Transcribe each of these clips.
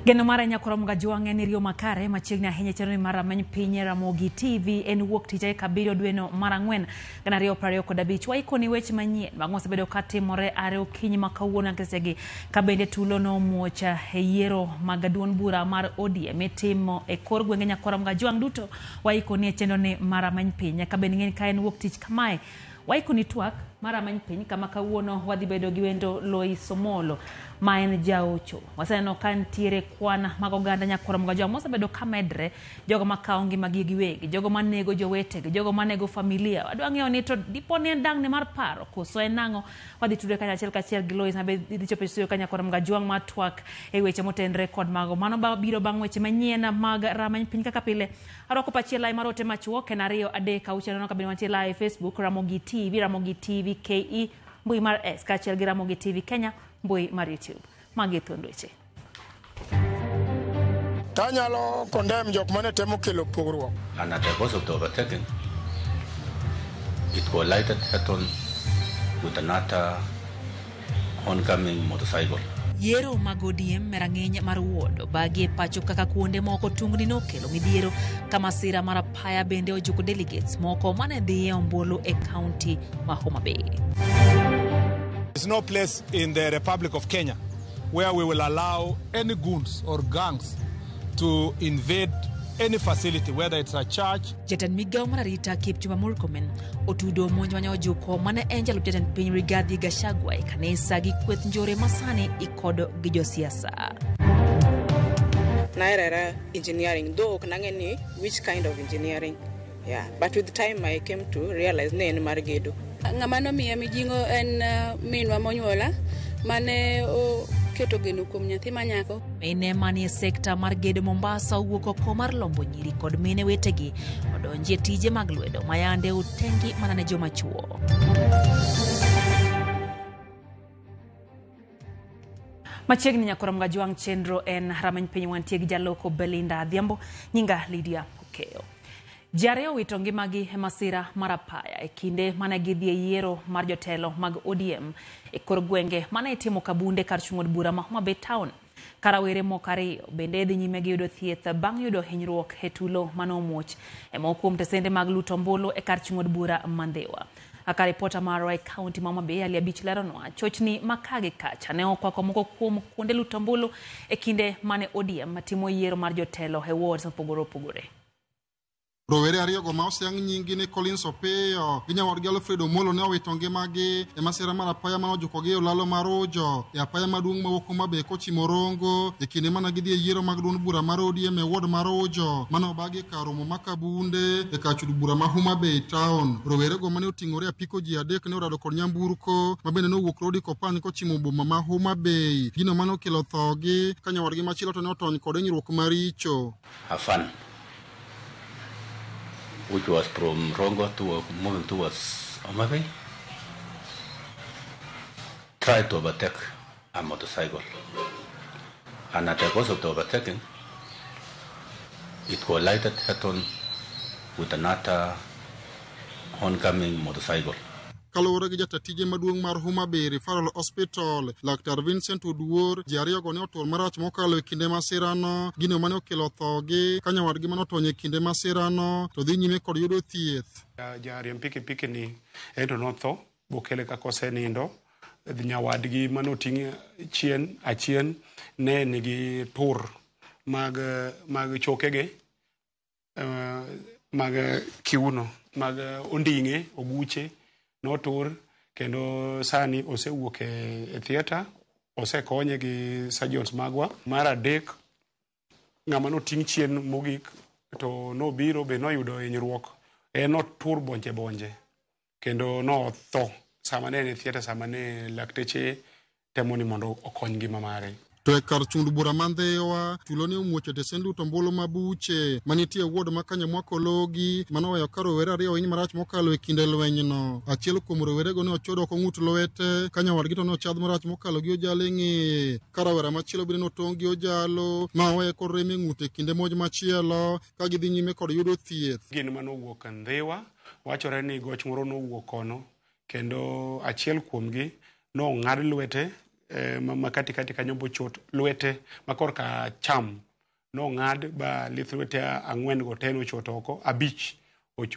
Geno mara Nyakorom Gajwang' en Rio Makare machiegni ahinya chenro mar Rameny Piny Ramogi TV en wuok tich kabiro dweno mar Ang'wen 2025 waikoni weche manyien bang' osebedo katimore are okinyi ma kawuono nkesegi ka bende tulo no muocha e yiero mag duond bura mar ODM itimo e kor gwenge Nyakorom Gajwang' duto waikoni e chenro ni mar Rameny Piny ka bende ng'en ka en wuok tich kamae waikoni twak mar Rameny Piny kama kawuono wadhi bedo gi wendo Lois Omolo ma en jaocho. Waseneno ka ntiere kwan mag oganda Nyakorom Gajwang' mosebedo ka medre jogo makao ngimagi giwegi, jogo manego jowetegi, jogo manego familia. Wadwa ng'eyo ni to dipo ni en dang' ne mar paro koso en nang'o. Wadhi tudre kanyachiel kachiel gi Lois mabe dhi chopo e studio ka Nyakorom Gajwang' ma twak e weche motenre kod mago. Mano biro bang' weche manyien mag Rameny Piny kaka pile. Arwako pachiel lai marote machuok en 2 3 6 ka bende mantie live Facebook Ramogi TV KE mbui mar S kachiel gi Ramogi TV Kenya mbui mar YouTube. Magi thondoche. Tanyalo condemn jok mane temo kelo pogruok. And at the cause of the overtaking, it collided head-on with another oncoming motorcycle. Yiero mag ODM merang'eny mar wuodo bagi e pacho kaka kuonde moko tungni nokelo midhiero kama sira mar apaya bende ojuko delegates moko mane dhiye ombulu e county ma Homa Bay. There's no place in the Republic of Kenya where we will allow any goons or gangs to invade any facility, whether it's a church. Jatan Migao Mararita Kipchumba Murkomen otudo monjo mane ojuko mane en jalup jatend piny Rigathi Gachagua e kanisa gi kweth njore masani ikodo gi josiasa. Naira engineering, though kanangeni which kind of engineering. Yeah, but with time I came to realize ne en mar gedo. Ngamano miya mijingo en minwa monyuola mane o keto geno kuom nyathi manyako. Mine manie sekta mar gedo Mombasa owuok oko mar lombo nyiri kod mine wetegi odonje tije mag lwedo mayande utengi mana ne joma chuo. Machiegni Nyakorom Gajwang' chenro en Rameny Piny wantie gi jaloko Belinda Adhiambo nyinga Lydia Okeo. Jareo wito ngimagi e masira mar apaya e kinde mane gidhi e yiero mar jotelo mag ODM e kor gwenge mane itimo kabunde kar chung' od bura ma Homa Bay Town. Karawere moko ariyo bende dhi nyime gi yudo thieth bang' yudo hinyruok e tulo manomuoch e moko kuom tesende mag luto ombulu e kar chung' od bura Mandhewa. Aka reporter mar County Homa Bay Ali Abich leronwa chochni makagi kacha ne okwako moko kuom kuonde luto ombulu e kinde mane ODM timo yiero mar jotelo e wards mopogore opogore. Rowere ariyogo ma osiang' nyingi ni Collins Opeyo gi nyawadgi Alfred Omolo ne owito ngimagi e masira mar apaya mane ojukogi e olalo mar Ojo e apaya maduong' mawuok Homa Bay kochimo Rongo e kinde mane gidhi e yiero mag duond bura mar ODM e ward mar Ojo mane obagi kar romo ma Kabunde e kar chud bura ma Homa Bay Town. Rowerego mane oting'ore apiko ji adek ne orado kod nyamburko ma bende nowuok Rodi Kopan kochimo boma ma Homa Bay. Gino mane okelo thogi ka nyawadgi machielo to ne otony kod hinyruok maricho. Afan, which was from Rongo to moving towards Homa Bay, tried to overtake a motorcycle. And at the cause of the overtaking, it collided head-on with another oncoming motorcycle. Kaluwore gi jatatije maduong' mar Homa Bay Referral Hospital, Laktar Vincent Oduor, ji ariyogo ne otur marach mokalo e kinde masirano, gino mane okelo thogi ka nyawadgi mane otony e kinde masirano to dhi nyime kod yudo thieth. Jariemb pikipiki ni ento notho bokele kaka osenindo. Nyawadgi mane oting' achien ne nigi tur mag chokege, mag kiuno, mag onding'e, obuche notur kendo sani osewuok e theater, osekonye gi surgeons magwa. Mar adek ng'ama noting' chien mogik to nobiro be noyudo hinyruok, notur bonje kendo notho sama ne e theater, sama ne lakteche temo ni mondo okony ngima mare. To e kar chund bura mandhewa tuloni umuoche tesendu tombolo mabuche manitie ward makanya mwakologi manoweyo ka rowere ariyo winy marach mokalo e kinde lwenyno. Achiel kuom rowerego ne ochodo oko ng'ut lwete ka nyawadgi to ne ochadh marach mokalo gi ojalo e ng'eye ka rawera machielo bende notong' gi ojalo ma oweye korem e ng'ute kinde moj machielo ka gidhi nyime kod yudo thieth. Gin manowuok Ndhiwa wachore ni goch moro nowuok kono kendo achiel kuomgi nong'ad lwete makati kanyo bochot lwete makorka cham nong'ad ba lith lwete ang'wen go ten ochot oko, abich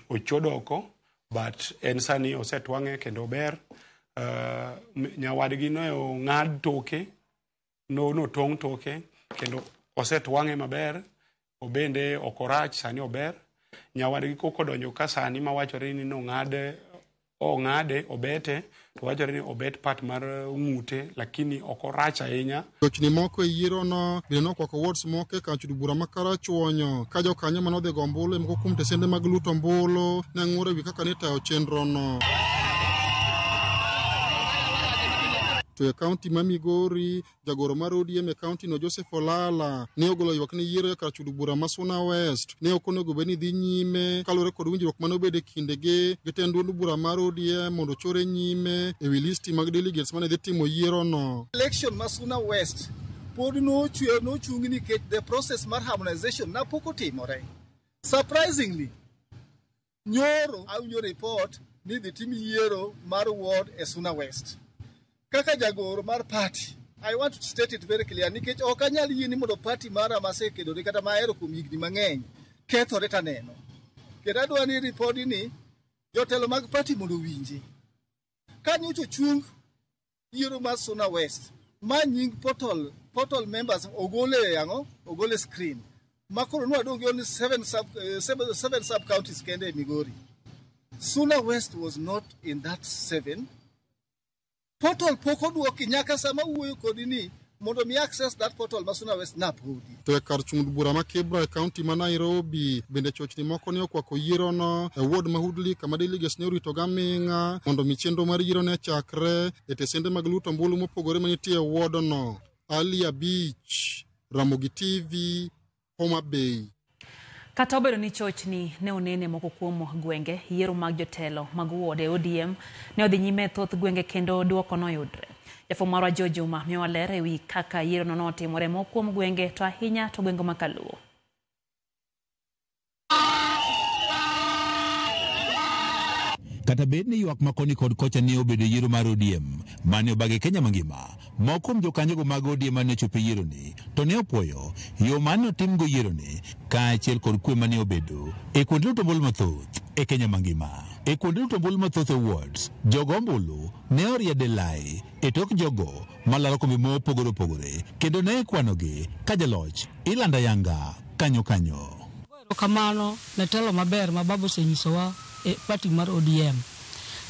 ochod oko, but en sani osetwang'e kendo ber. Nyawadgi no ng'ad toke notong' toke kendo osetwang'e maber, obende okorach sani ober. Nyawadgi kokodonjo ka sani mawachore ni ong'ade obete to wachore ni obet part mar ng'ute lakini okorach ahinya. Chochni moko e yiero no bende nokwako wards moko e kar chud bura ma Karachuonyo ka jokanyo manodhi go ombulu moko kuom tesende mag luto ombulu ne ng'ur ewi kaka ne tayo chenro no. To e kaunti ma Migori, jagoro mar ODM e kaunti no Joseph Olala ne ogolo ywak ni yiero e kar chud bura ma Suna West ne ok onego bed ni dhi nyime kaluwore kod winjruok mane obedo e kindegi gi tend duond bura mar ODM mondo chore nyime e wi listi mag delegates mane dhi timo yiero no. Election ma Suna West pod nochung' nikech the process mar harmonization na pok otimore. Surprisingly, nyoro awinjo report ni dhi tim yiero mar ward e Suna West. Kaka jagoro mar party, I want to state it very clear nikech ok anyal yie ni mondo party mara masekedore kata mahero kuom higni mang'eny kethore taneno. Kendo adwa ni ripodi ni jotelo mag party mondo winji. Ka nyocha chung yiero mar Suna West, ma nying portal members ogole screen. Makoro nwadonge only 7 sub counties kende e Migori. Suna West was not in that 7. Portal poko duoki nyaka sama wuoyo kodi ni mondo mi access that portal ma Suna West na podi. To e kar chund bura ma Kibra e kaunti ma Nairobi bende chochni moko ne okwako yiero no e ward ma Hudli kama delegates ne orito gaming'a mondo mi chenro mar yiero ne chakre e tesende mag luto ombulu mopogore manitie e ward no. Ali Abich, Ramogi TV, Homa Bay. Kata obedo ni chochni ne onene moko kuom gwenge, yiero mag jotelo mag wode ODM ne odhi nyime thoth gwenge kendo duoko noyudre. Jafwambo marwa George Juma miyowa ler ewi kaka yiero no notimore moko kuom gwenge to ahinya to gwenge ma Kaluo. Kata bed ni ywak makoni kod kocha ne obedo yiero mar ODM mane obage Kenya mangima, moko kuom jokanyogo mag ODM mane ochopo yiero ni to ne opuoyo yo mane otimgo yiero ni kaachiel kod kwe mane obedo e kuonde luto ombulu mathoth e Kenya mangima. E kuonde luto ombulu mathoth e wards, jogo ombulu ne oriede lai e tok jogo malaro kombe mopogore opogore kendo ne ikwanogi ka jaloch ilanda yanga kanyo. Kamano ne telo maber ma Babu osenyisowa e party mar ODM.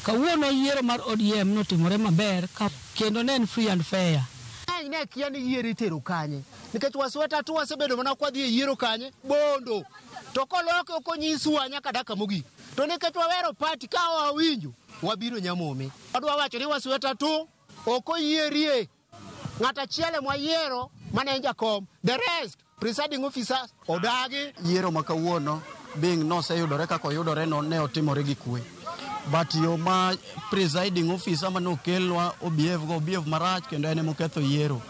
Kawuono yiero mar ODM notimore maber kendo ne en free and fair. Ne kia ni yiero itero kanye nikech wasweta tu wasebedo mana kwa dhi yiero kanye bondo to koloke okonyiswa nyaka daka mogik to nikech wawero party ka wawinjo wabiro nyamome. Adwa wacho ni wasweta tu okoyierie ng'ata chiele mwa yiero mane jakom, the rest presiding officers odagi. Yiero makawuono being no se yudore kako yudore no ne otimore gi kwe, but yo ma presiding officer mano kelwa obiev marach kendo ene moketho yiero.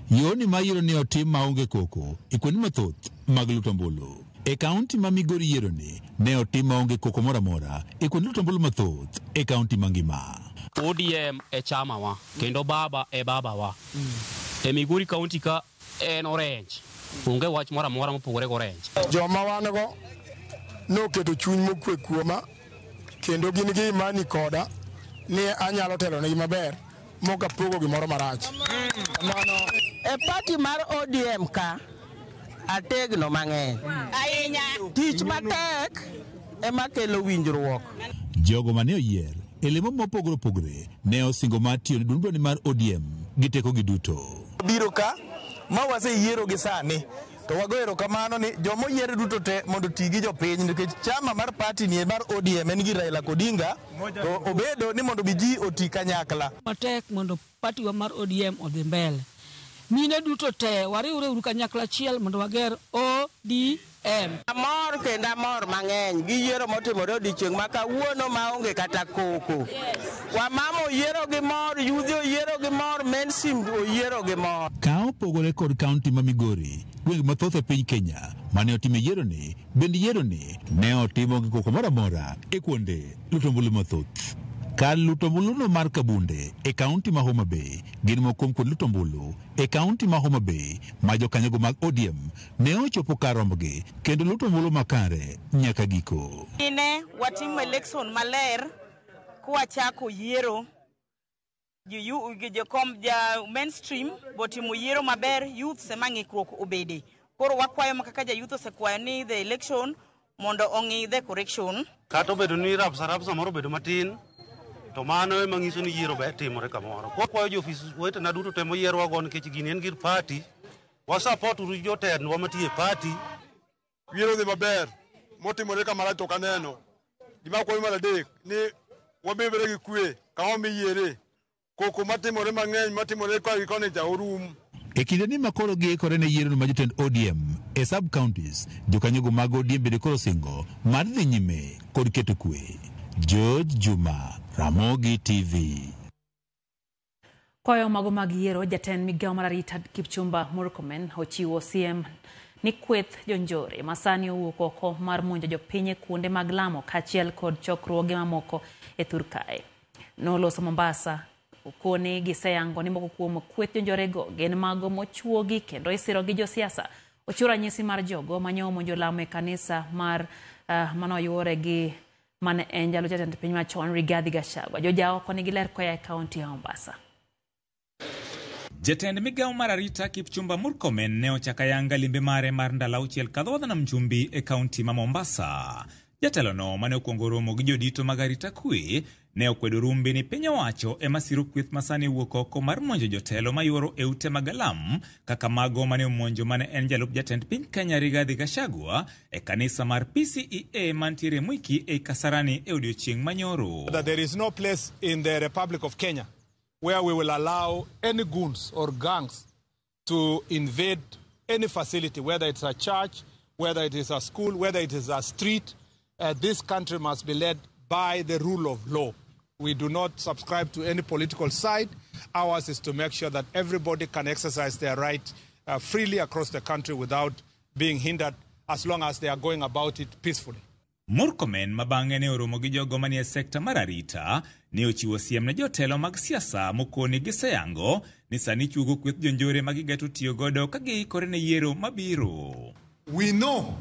Yoni ma yiero ne otim maonge koko e kuonde mathoth mag luto ombulu. E kaunti ma Migori yiero ni ne otim maonge koko mora mora e kuonde luto ombulu mathoth e kaunti mangima. ODM e chama wa kendo baba e baba wa. E Migori kaunti ka en orange. Unge wach mora mora mopogore go orange. Joma wan go no keto chuny mokwe kuoma kendo gin gi imani koda ni anyalo telo ne maber moka pogo gimoro marach. E party mar ODM ka ategno mang'eny ahinya tich matek ema kelo winjruok. Jogo mane oyier elemo mopogore opogore ne osingo matiyo ne dundoni mar ODM gi teko gi duto. Biro ka ma wase yiero gi sani to wagoero kamano ni jomo yiero duto te mondo tigi jopiny nikech chama mar party ni mar ODM en gi Raila Odinga to obedo ni mondo biji oti kanyakla. Matek mondo party wa mar ODM odhi mbele. mine duto te wariwre uru kanyakla achiel mondo wager ODM. Amor kendo amor mang'eny gi yiero motimore odiechieng' ma kawuono maonge kata koko. Wamama oyiero gi mor, yudhi oyiero gi mor, mainstream oyiero gi mor. Ka opogore kod kaunti ma Migori, gwenge mathoth e piny Kenya mane otime yieroni, bende yieroni ne otimo gi koko moro amora e kuonde luto ombulu mathoth. Kar luto ombuluno mar Kabunde e kaunti ma Homa Bay gin mokuom kod luto ombulu e kaunti ma Homa Bay ma jokanyogo mag ODM ne ochopo kar rombgi kendo luto ombulu makare nyaka giko. Ine watimo election maler kwachako yiero mainstream botimo yiero maber, youth sema ng'ikruok obede. Koro wakwayo kaka youth osekwayo ni the election mondo ong'i the correction. Kata obedo ni rapsa moro bedo matin, to mano ema ng'iso ni yiero be timore kamoro. Kwayo jofis wetena duto temo yiero wago nikech gini en gir party. Wasapot uru jotendwa matie party. Yiero dhi maber, motimore kamara to kaneno. Gima kwayo mar adek ni wabebere gi kwe ka omi yiere. Koko matimore mang'eny matimore kwa gikone ja orum. E kinde ni makoro giikore ne yiero ma jotend ODM e sub counties, jokanyogo mag ODM bende koro singo mar dhi nyime kod keto kwe. George Juma, Ramogi TV. Koyo mago mag yiero, jatend migao mar arita Kipchumba Murkomen ochiwo CM ni kweth jonjore masani owuok oko mar monjo jopiny e kuonde mag lamo kaachiel kod chokruoge mamoko e Thurkae. Noloso Mombasa okone giseyango ni moko kuom kweth jonjorego gin mago mochuogi kendo isiro gi josiasa. Ochiwo ranyisi mar jogo manyo monjo lamo e kanisa mar manoyuore gi mane en jalo jatend piny machon Rigathi Gachagua. Jojao koni giler koya e kaunti ya Mombasa. Jatend migao mar arita Kipchumba Murkomen ne ochaka yanga limbe mare mar ndalo auchiel kadhodha na mchumbi e kaunti ma Mombasa. Jatelo no mane okuongo romo gi jodito mag arita kwe ne okwedo rumbi ni piny owacho ema siro kweth masani wuok oko mar monjo jotelo mayuoro e ute mag alam kaka mago mane omonjo mane en jalup jatend piny Kenya Rigathi Gachagua e kanisa mar PCEA mantiere Mwiki e Kasarani e odiochieng' manyoro. That there is no place in the Republic of Kenya where we will allow any goons or gangs to invade any facility, whether it's a church, whether it is a school, whether it is a street. This country must be led by the rule of law. We do not subscribe to any political side. Ours is to make sure that everybody can exercise their right freely across the country without being hindered, as long as they are going about it peacefully. Murkomen mabang'e ne oromo gi jogo manie sekta mar arita ne ochiwo siem ne jotelo mag siasa mokoni giseyango ni sani chuogo kweth jonjore magigeto tiyo godo ka giikore ne yiero mabiro. We know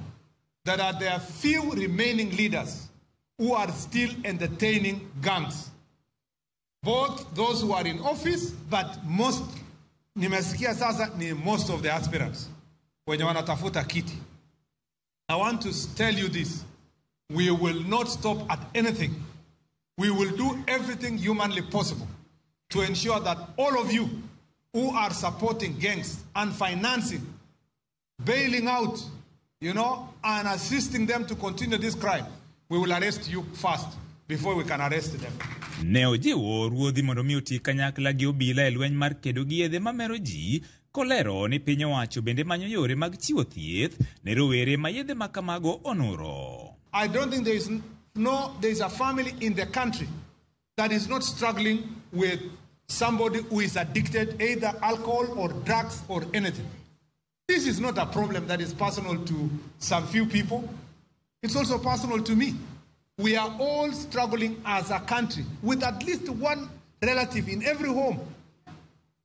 that there are few remaining leaders who are still entertaining gangs. Both those who are in office, but most, nimesikia sasa ni most of the aspirants wenye wanatafuta kiti. I want to tell you this. We will not stop at anything. We will do everything humanly possible to ensure that all of you who are supporting gangs and financing, bailing out, and assisting them to continue this crime, we will arrest you first before we can arrest them. Ne ojiwo ruodhi mondo mi oti kanyakla gi obila e lweny mar kedo gi yedhe mamero ji, kolero ni piny owacho bende manyo yore mag chiwo thieth ne rowere ma yedhe makamago onuro. I don't think there is a family in the country that is not struggling with somebody who is addicted, either alcohol or drugs or anything. This is not a problem that is personal to some few people. It's also personal to me. We are all struggling as a country with at least one relative in every home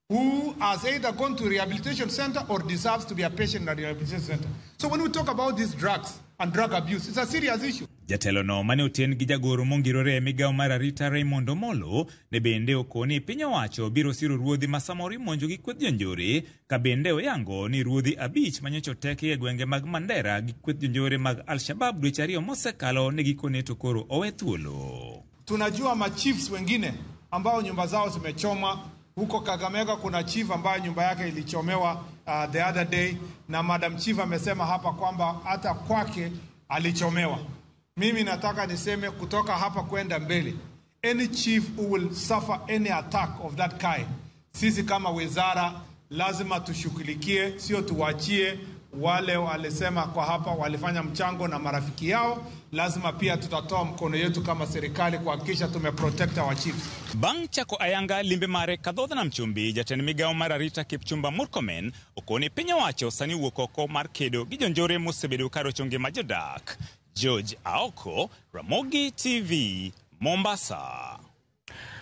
who has either gone to a rehabilitation center or deserves to be a patient at a rehabilitation center. So when we talk about these drugs and drug abuse, it's a serious issue. Jatelo no mane oten gi jagoro mongirore e migao mar arita Raymond Omolo ne bende okoni piny owacho biro siro ruodhi ma samoro imonjo gi kweth jonjore ka bende oyango ni ruodhi 5 manyocho teke e gwenge mag Mandera gi kweth jonjore mag Al-Shabaab dweche 2 mosekalo ne gikone to koro owe thuolo. Tunajua machiefs wengine ambao nyumba zao zimechoma. Huko Kakamega kuna chief ambaye nyumba yake ilichomewa the other day, na Madam Chief amesema hapa kwamba hata kwake alichomewa. Mimi nataka niseme kutoka hapa kwenda mbele, any chief who will suffer any attack of that kind, sisi kama wizara lazima tushughulikie, sio tuwachie wale walisema kwa hapa walifanya mchango na marafiki yao. Lazima pia tutatoa mkono yetu kama serikali kuhakikisha tumeprotect our chiefs. Bang chako ayanga limbe mare kadhodha na mchumbi jatend migao mar arita Kipchumba Murkomen okoni piny owacho sani wuok oko mar kedo gi jonjore mosebedo karo chonge ma jodak. George Aoko, Ramogi TV, Mombasa.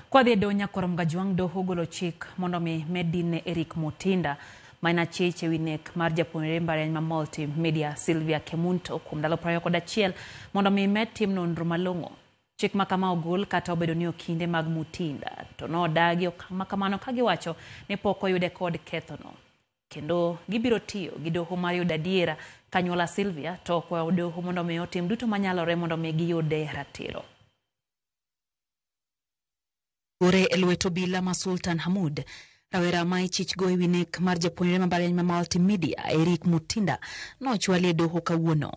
Kwa dhiedo nyakorom gajuang doho golo chik mondo mi Medine Eric Mutinda maina cheche winek mar japuonjre mbalariany ma multimedia Sylvia Kemunto kuom ndalo 21 mondo mi med tim nonro malong'o. Chik makama ogol kata obedo ni okinde mag Mutinda to nodagi okang' makamano ka giwacho ni pok oyude kod kethono. Kendo gibiro tiyo gi doho mar yudo adiera kanyuola Sylvia to kwa doho mondo mi otim duto manyalore mondo mi giyude ratiro. Gore elweto bila ma Sultan Hamud rawera ma ichich go ewi nek mar japuonjre mbalariany ma multimedia Eric Mutinda nochwali e doho kawuono.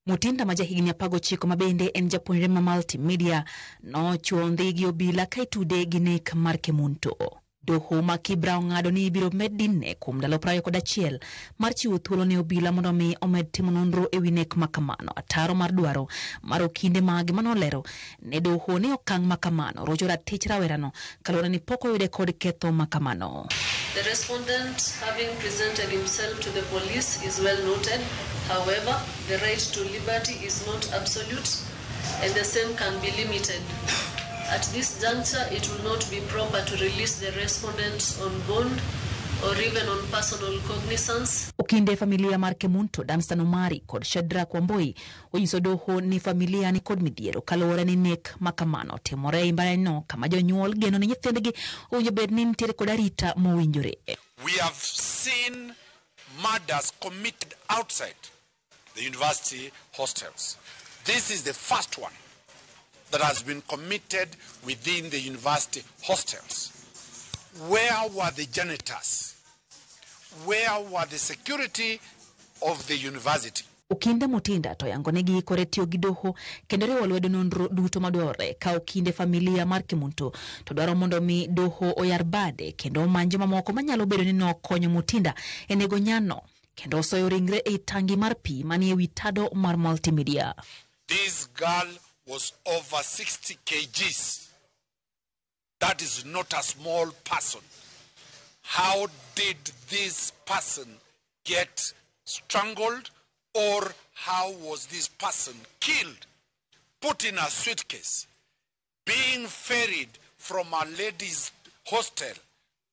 Mutinda ma jahigni 19 ma bende en japuonjre ma multimedia nochwo ndhigi obila ka itude gi nek mar Kemunto. Doho ma Kibra ong'ado ni ibiro med dinne kuom ndalo 21 mar chiwo thuolo ne obila mondo mi omed timo nonro ewi nek makamano. Ataro mar dwaro mar okinde mage manolero ne doho ni okang' makamano rojo ratich rawerano kaluwore ni pok oyude kod ketho makamano. The respondent, having presented himself to the police, is well noted. However, the right to liberty is not absolute and the same can be limited. At this juncture, it will not be proper to release the respondent on bond or even on personal cognizance. Okinde familia mar Kemunto, Danstan Omari kod Shadrack Wamboi onyiso doho ni familia ni kod midhiero kaluwore ni nek makamano timore e mbalariany no kama jonyuol geno ni nyithindgi owinjo bed ni nitiere kod arita mowinjore. We have seen murders committed outside the university hostels. This is the first one that has been committed within the university hostels. Where were the janitors? Where were the security of the university? Okinde Mutinda to yangonegi kore tiyo gi doho kendo riwo lwedo nonro duto madwarore ka okinde familia mar Kemunto to dwaro mondo mi doho oyar bade kendo manjo mamoko manyalo bedo ni nokonyo Mutinda e nego nyano kendo osoyo ringre e tangi mar pi manie wi tado mar multimedia. This girl was over 60 kgs. That is not a small person. How did this person get strangled, or how was this person killed? Put in a suitcase, being ferried from a lady's hostel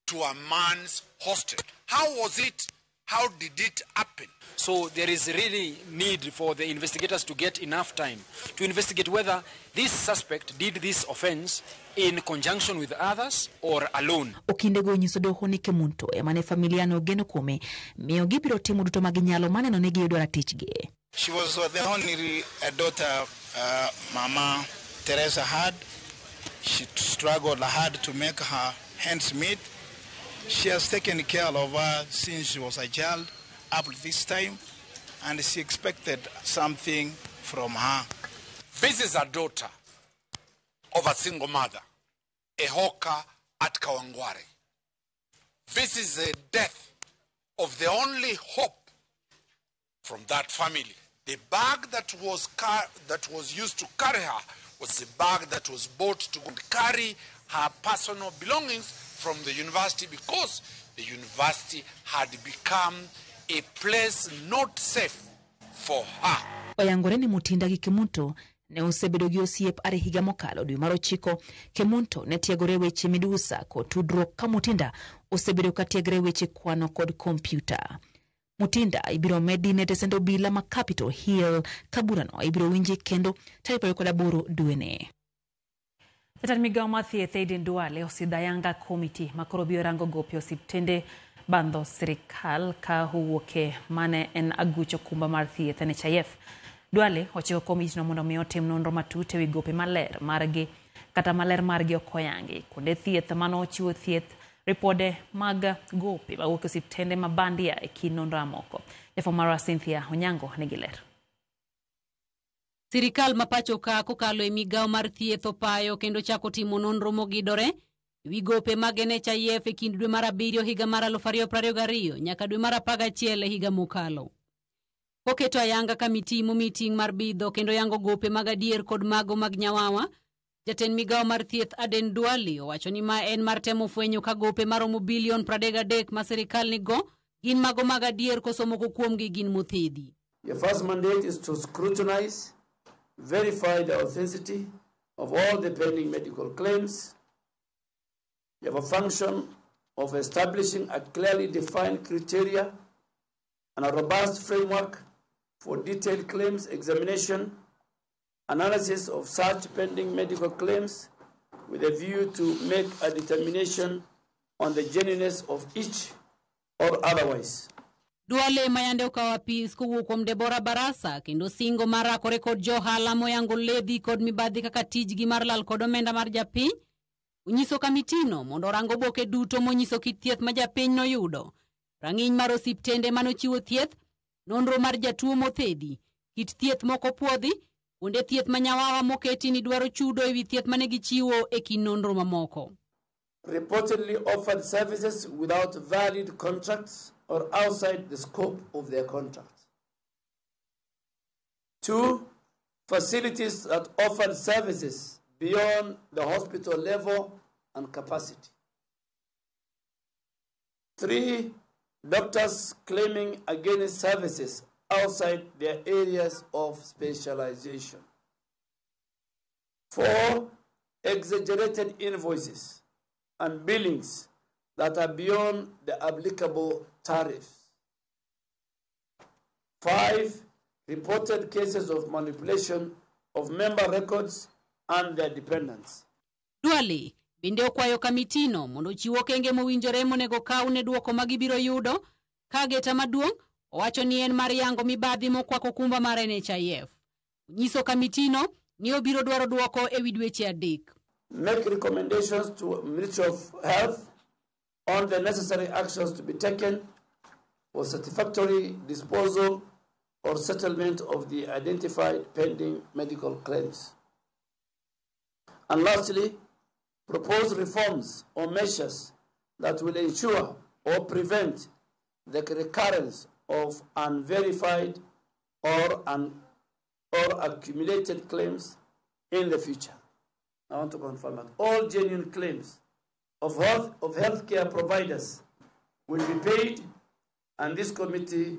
to a man's hostel. How was it? How did it happen? So there is really need for the investigators to get enough time to investigate whether this suspect did this offense in conjunction with others or alone. Okinde go nyiso doho ni Kemunto emane familia no geno kuome miyo gibiro timo duto maginyalo maneno ni giyudo ratichgi. She was the only daughter Mama Teresa had. She struggled hard to make her ends meet. She has taken care of her since she was a child up to this time, and she expected something from her. This is a daughter of a single mother, a hawker at Kawangware. This is the death of the only hope from that family. The bag that was used to carry her was the bag that was bought to carry her personal belongings from the university because the university had become a place not safe for her. Oyangore ni Mutinda gi Kemunto ne osebedo gi osiep are higa mokalo dwe mar 9. Kemunto ne tiegore weche midusa kod tudruok ka Mutinda osebedo ka tiegre weche kwano kod kompyuta. Mutinda ibiro medi ne tesendo obila ma Capitol Hill kaburano ibiro winji kendo tarehe 18 dwene. Jatend migao mar thieth Aden Duale osidayanga komiti makoro biro rango gopi osiptende bandho sirikal ka huwoke mane en agucho kumba mar thieth NHIF. Duale ochiko komiti no mondo mi otim nonro matut ewi gope maler margi kata maler margi okoyangi kuonde thieth mano chiwo thieth ripode mag gope mawuok osiptende mabandia e kind nonro moko. Jafomara Cynthia Onyango nigi ler. Sirikal mapacho ka kokalo e migao mar thieth opayo kendo chako timo nonro mogidore Wigope mag NHIF e kind dwe mar 7 higa mar 2022 nyaka dwe mar 11 higa mokalo. Oketo ayanga kamiti mo meeting mar bidho kendo yango gope mag adier kod mago mag nyawawa. Jatend migawo mar thieth Aden Duale owacho ni ma en mar temo fwenyo ka gope maromo bilion 33 ma sirikal nigo gin mago mag adier koso moko kuomgi gin mothedhi. Your first mandate is to scrutinize, verify the authenticity of all the pending medical claims. You have a function of establishing a clearly defined criteria and a robust framework for detailed claims examination, analysis of such pending medical claims with a view to make a determination on the genuineness of each or otherwise. Duale mayande ukawa pis kuwu kuom Deborah Barasa kendo singo marakore kod johala moyango ledhi kod mibadhi kaka tijgi mar lal kod omenda mar japiny. Unyiso kamitino mondo rango boke duto monyiso kit thieth ma japiny no yudo. Rang'iny mar osiptende manochiwo thieth, nonro mar jatuo mothedhi, kit thieth moko puodhi, kuonde thieth manyawawa moketi ni dwaro chudo ewi thieth mane gichiwo e kin nonro mamoko. Reportedly offered services without valid contracts or outside the scope of their contracts. 2. Facilities that offered services beyond the hospital level and capacity. 3. Doctors claiming against services outside their areas of specialization. 4. Exaggerated invoices and billings that are beyond the applicable tariffs. 5. Reported cases of manipulation of member records and their dependents. Duale bende okwayo kamitino mondo chiwo kenge mowinjore monego kaw ne duoko magibiro yudo ka geta maduong' owacho ni en mar yango mibadhi mokwako kumba mar NHIF. Nyiso kamitino ni obiro dwaro duoko ewi dweche 3. Make recommendations to Ministry of Health on the necessary actions to be taken for satisfactory disposal or settlement of the identified pending medical claims. And lastly, propose reforms or measures that will ensure or prevent the recurrence of unverified or accumulated claims in the future. I want to confirm that all genuine claims of healthcare providers will be paid, and this committee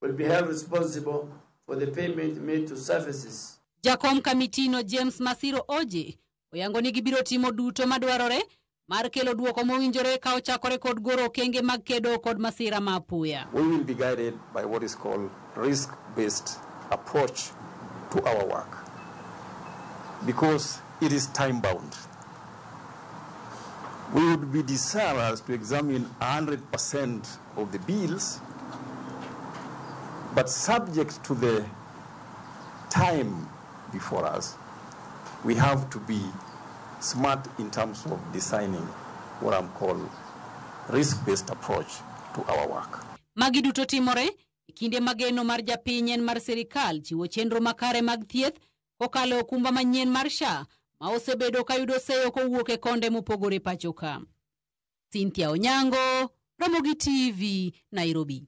will be held responsible for the payment made to services. Jakom kamitino James Masiro Oje oyango ni gibiro timo duto madwarore mar kelo duoko mowinjore ka ochakore kod goro kenge mag kedo kod masira ma apoya. We will be guided by what is called risk-based approach to our work because it is time-bound. We would be desirous to examine 100% of the bills, but subject to the time before us, we have to be smart in terms of designing what I'm called risk-based approach to our work. Magi duto timore kinde mageno mar japiny en mar sirikal chiwo chenro makare mag thieth kokalo okumba manyien mar SHA ma osebedo ka yudo seyo kowuok e konde mopogore pachoka. Cynthia Onyango, Ramogi TV, Nairobi.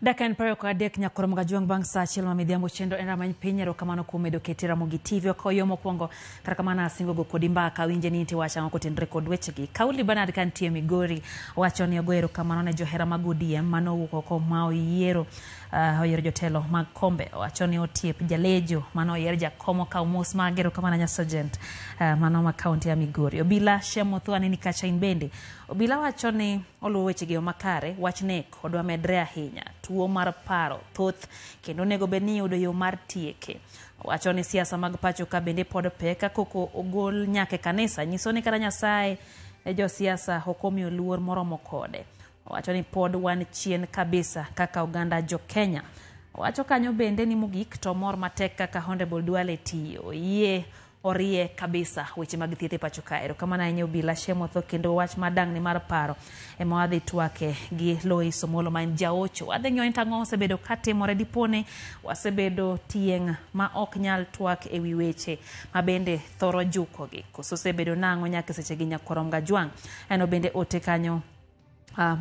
Dakan payo kwa dek nyakoro mga juang bang sa chilo mamidhiambo chendo en ramany piny erokamano kuom medo keti Ramogi TV okoyo mokwongo kata kamano asingo go kodi mbaka winje ni inti wacha ngokotendre kod wechegi. Kauli Bernard kantie Migori wacho ni ogo erokamano ne johera mag ODM mano wuok oko ma oyiero oyiero jotelo mag kombe. Wacho ni otiep jalejo mano oyiero jakomo ka mos mag erokamano nya sergeant mano ma kaunti ya Migori. Obila Shemo Thuani ni kacha inbende. Obila wacho ni oluwo wechegi makare wach nek odwa medre ahinya. Tuo mar paro thoth kendo nego beni yudo yo mar tieke. Wacho ni siasa mag pacho ka bende pod peka koko ogol nyake kanisa nyiso ni kata Nyasaye jo siasa hokomio luor moromo kode. Wacho ni pod wan chien kabisa kaka oganda jo Kenya. Wacho kanyo bende ni mugik to mor matek kaka Honorable Duale tiyo. Yie orie kabisa weche mag thieth e pacho kae. Kama na enyo bila shemotho kendo wach madang ni mar paro ema wadhi twake gi Lois Omolo ma en jaocho. Adhi ng'eyo ni tang'o osebedo katimore dipone wasebedo tieng' ma ok nyal twak e wi weche ma bende thoro jukogi. Koso osebedo nang'o nyaka seche gi Nyakorom Gajwang'. Eno bende ote kanyo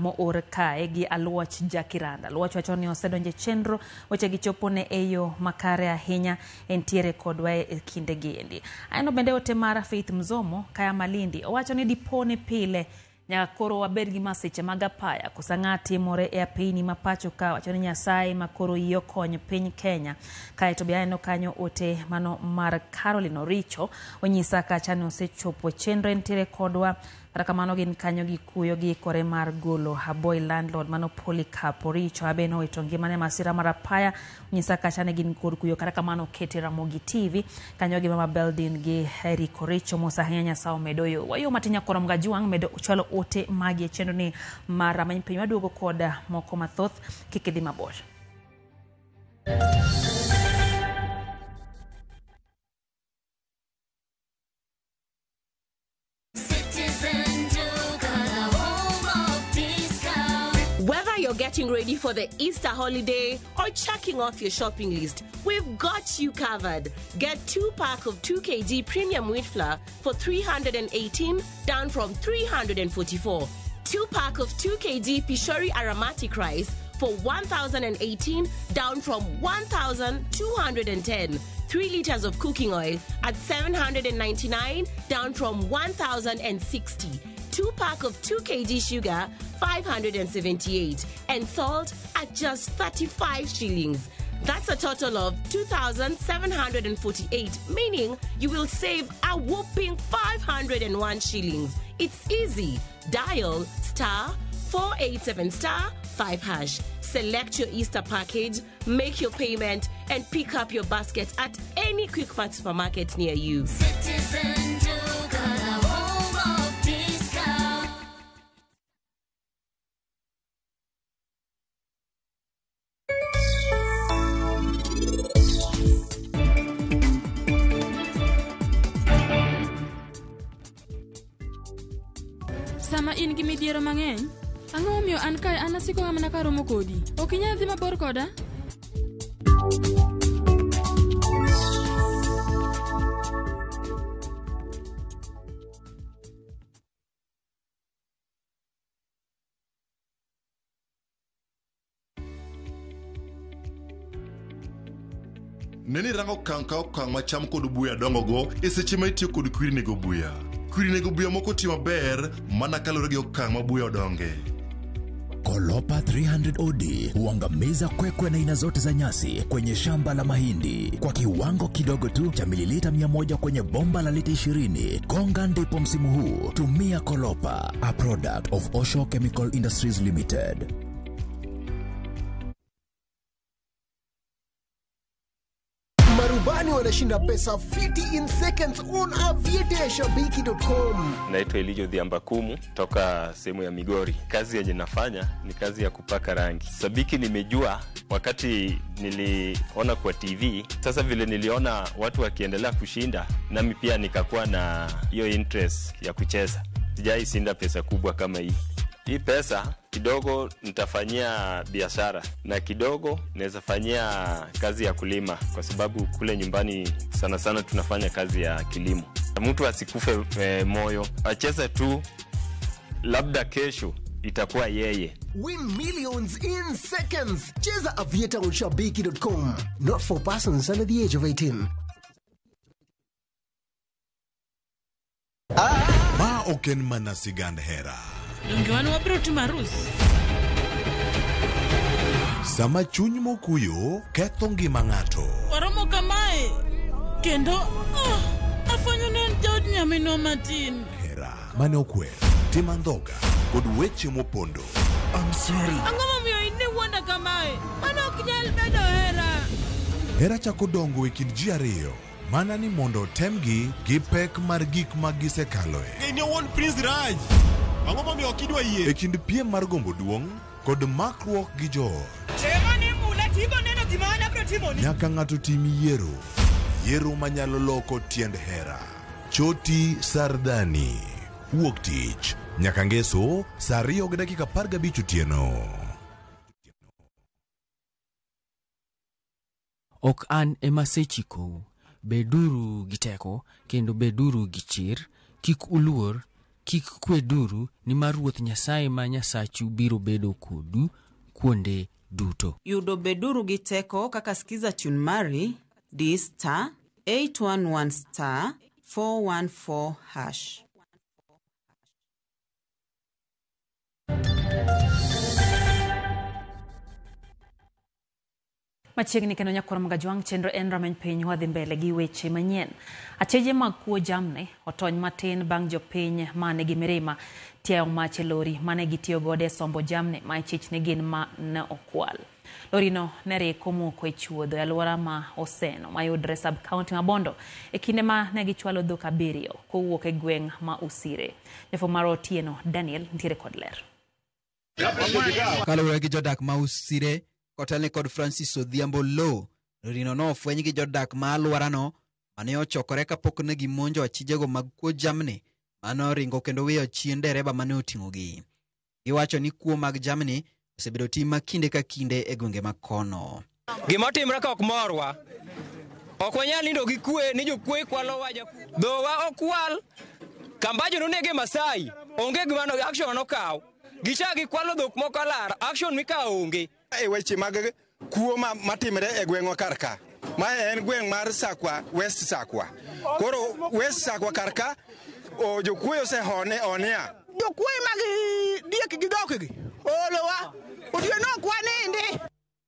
mo or kae gi Aluoch Jakiranda. Aluoch wacho ni osedonje chenro weche gi chopone eyo makare ahinya entiere kodwa e kinde giendi. Aino bende ote mara Faith Mzomo kaya Malindi owacho ni dipone pile nyaka koro wabed gi masiche mag apaya kusang'ati more e apini mapacho ka wacho ni Nyasaye makoro iyo konyo piny Kenya. Kae to biano kanyo ote mano mar Caroline Oricho onyisa kacha ni osechopo chenro entiere kodwa rakamano gin kanyo gi kuyo gi kore mar golo Haboy landlord mano Polycarp Oricho abeno itongi mane masira mar apaya onyisa kacha ni gin kod kuyo karakamano kete Ramogi TV kanyo gi Mama Beldin gi Eric Oricho mosahenya Nyasaye medoyo wayo matinya Nyakorom Gajwang' medo chalo ote magi chenro ni mara manyipiny waduogo koda moko mathoth kikidhi mabor. Whether you're getting ready for the Easter holiday or checking off your shopping list, we've got you covered. Get 2-pack of 2 kg premium wheat flour for 318, down from 344. 2-pack of 2 kg Pishori aromatic rice for 1,018, down from 1,210. 3 liters of cooking oil at 799, down from 1,060. 2-pack of 2 kg sugar, 578, and salt at just 35 shillings. That's a total of 2,748, meaning you will save a whopping 501 shillings. It's easy. Dial *487*5#. Select your Easter package, make your payment, and pick up your basket at any Quick Mart supermarket near you. Citizen Joker, the home of discount. Sama in gi midhiero mang'eny, ang'o momiyo an kae an asiko mana ka romo kodi? Ok inyal dhi mabor koda? Neni rango kanka okang' macham kod buya dongogo e seche ma itiyo kod kwiri nego buya. Kwiri nego buya moko ti maber mana kalore gi okang' ma buya odonge. Kolopa 300 OD huangamiza kwekwe na aina zote za nyasi kwenye shamba la mahindi kwa kiwango kidogo tu cha mililita 100 kwenye bomba la lita 20. Konga ndipo msimu huu. Tumia Kolopa, a product of Osho Chemical Industries Limited. Marubani wanashinda pesa 50 in seconds on aviateshabiki.com. Naitwa Elijo Dhiambakumu toka sehemu ya Migori. Kazi yenye nafanya ni kazi ya kupaka rangi. Sabiki nimejua wakati niliona kwa TV. Sasa vile niliona watu wakiendelea kushinda, nami pia nikakuwa na hiyo interest ya kucheza. Sijai shinda pesa kubwa kama hii. Hii pesa kidogo nitafanyia biashara na kidogo naweza fanyia kazi ya kulima, kwa sababu kule nyumbani sana sana tunafanya kazi ya kilimo. Mtu asikufe moyo, acheze tu, labda kesho itakuwa yeye. Win millions in seconds. Cheza Aviator on Shabiki.com. Not for persons under the age of 18. Ma oken mana sigand hera. Dongiwanu wabiro timo arus. Sama chuny mokuyo ketho ngima ng'ato. Waromo kamae. Kendo afanyo ne jaod nyamino matin. Hera mane okwe, timandhoga kod weche mopondo. I'm sorry. Ang'o momiyo ine wanda kamae? Mano ok nyal bedo hera. Hera chako dongo e kind ji ariyo. Mana ni mondo temgi gi pek mar gik ma gisekaloe. Ni won Prince Raj. Ang'o momiyo kidwa yie? E kind piem mar gombo duong' kod makruok gi joot. Chema ni mula tigo neno gimana bro timoni. Nyaka ng'ato tim yiero. yiero manyalo loko tiend hera. Choti Sardani. Wuok tich nyaka ngeso saa 2:15 otieno. Ok an ema sechikou. Beduru gi teko kendo beduru gi chir. Kik uluor, kik kweduru, nimar Ruoth Nyasaye ma Nyasachu biro bedo kodu kuonde duto. Yudo beduru gi teko kaka skiza tune mari di *811*414#. Machiegni kendo nyakoro mga jwang chenro en rameny piny wadhi mbele gi weche manyien. Acheje mag kuo jamni otony matin bang' jopiny mane gi mirima tiao mach e lori mane gitiyo gode sombo jamni ma ichich ne gin ma ne okwal. Lori no nere komoko e chuodho e alwora ma Oseno mayudre sub county ma Bondo e kinde ma ne gichwalo dhok 7 kowuok e gweng' ma Usire. Jafo mar Otieno Daniel ntiere kod ler. Kaluwore gi jodak ma Usire kotelne kod Francis Odhiambo Lo, lorino no ofweny gi jodak ma alworano mane ochokore kapok ne gimonjo achijego mag kuo jamni mane oringo kendo weyo chien dereba mane oting'ogi. Giwacho ni kuo mag jamni osebedo tim ma kinde ka kinde e gwenge ma kono. Gima timre ka ok morwa. Ok wanyal nindo gi kwe ni jokwe kwalo waja. Dhowa okwal. Kambajo nonege Masai. Onge gima action nokaw. Gichagi kwalo dhok moko lar. Action mikawo onge. E weche mag kuo matimre e gweng'wa karka. Ma en gweng' mar Sakwa, West Sakwa. Koro West Sakwa karka o jokwe osehone onia. Jokwe mag diek gi dhok gi. Olowa. Otieno kwanende.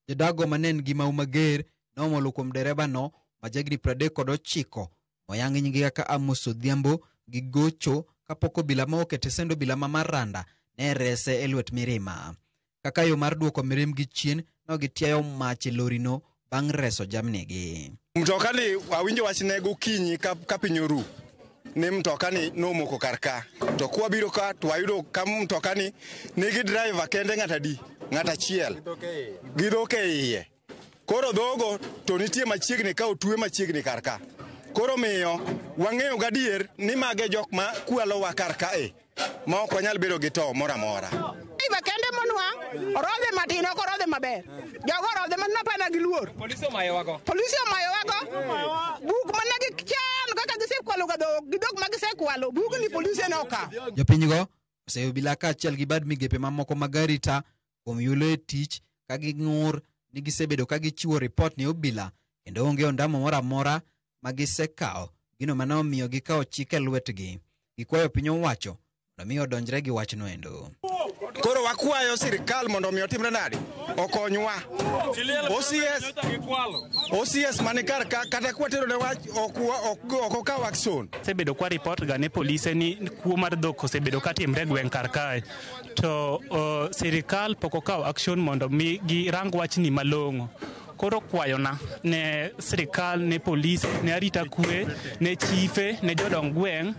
Jodago manen gi mau mager nomolo kuom dereba no majagni 39 moyangi nyingi kaka Amos Odhiambo gi gocho kapoko bila ma okete sendo bila ma Maranda ne rese e lwet mirima. Kaka yo mar duoko mirim gi chien no gitiayo mach e lorino bang' reso jamnigi. Mtokani awinjo wachne gokinyi ka piny oru. Ni mtokani nomoko karka. To kwa biro ka twayudo ka mtokani nigi driver kende ng'ata achiel. Gidhoke iye. Koro dhogo to nitie machiegni ka otwe machiegni karka. Koro miyo wang'eyo gadier ni mage jok ma kwalo wa karka ma ok wanyal bedo gi to mora mora. Iba kende monwa orodhe matino ko orodhe maber. Jogo orodhe manna pana gi luor. Polisi omayowago. Buk manna gi chan kaka gisekwalo gidok magisekwalo buk ni polisi ne oka. Jopinygo oseyo bila ka achiel gi bad migepe mamoko magarita kuom yulo e tich ka ging'ur ni gisebedo ka gichiwo ripot ne obila kendo onge ondamo mora mora magisekawo gino mane omiyo gikawo chik e lwetgi. Gikwayo piny owacho mondo mi odonjre gi wachno endo. Koro wakwayo sirikal mondo mi otimre nadi okonywa. OCS manikar kata kwatero ne wach ok okaw action. Sebedo kwa report ga ne polise ni kuo mar dhok osebedo ka timre gweng' kar kae. To sirikal pok okaw action mondo mi girang wachni malong'o. Koro kwayona ne sirikal, ne polis, ne arita kwe, ne chife, ne jodong gweng'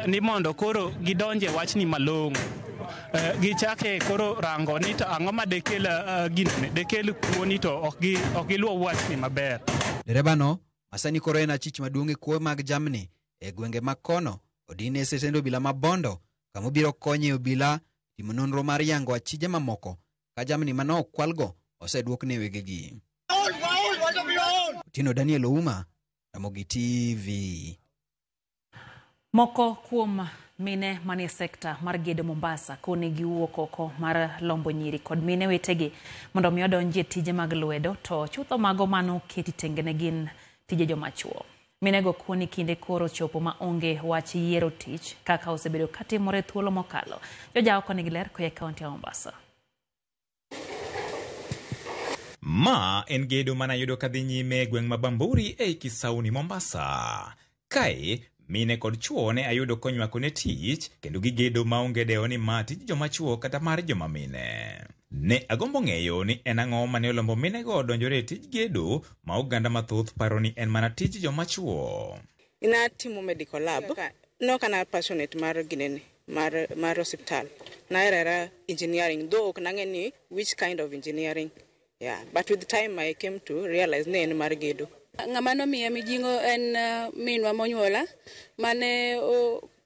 ni mondo koro gidonje wachni malong'o. Gichake koro rango ni to ang'o ma dekel kuoni to ok giluwo wachni maber. Derebano masani koro en achich maduong' e kuo mag jamni e gwenge ma kono odine sesendo bila ma Bondo kama biro konyo obila timo nonro mar yango achije mamoko ka jamni mano okwalgo oseduokne wegegi. Tino Daniel Ouma, Ramogi TV. Moko kuom mine manie sekta mar gedo Mombasa kone giwuok oko mar lombo nyiri kod mine wetegi mondo mi odonjie tije mag lwedo to chutho mago mano keti tengene gin tije jomachuo. Minego kuoni kinde koro chopo ma onge wach yiero tich kaka osebedo katimore thuolo mokalo. Joja oko nigi ler koya kaunti ya Mombasa. Ma en gedo manayudo kadhi nyime gweng' ma Bamburi e Kisauni Mombasa. Kae mine kod chuo ne ayudo konywako ne tich kendo gigedo maonge deo ni ma tij joma chuo kata mar joma mine. Ne agombo ng'eyo ni en ang'o mane olombo minego donjore tij gedo ma oganda mathoth paro ni en mana tij joma chuo. Inatimo medical lab. No kana passionate mar ginene mar hospital. Naera engineering though nang'eni which kind of engineering. Yeah, but with time I came to realize ne en mar gedo. Ng'ama nomiya mijing'o en minwa monyuola mane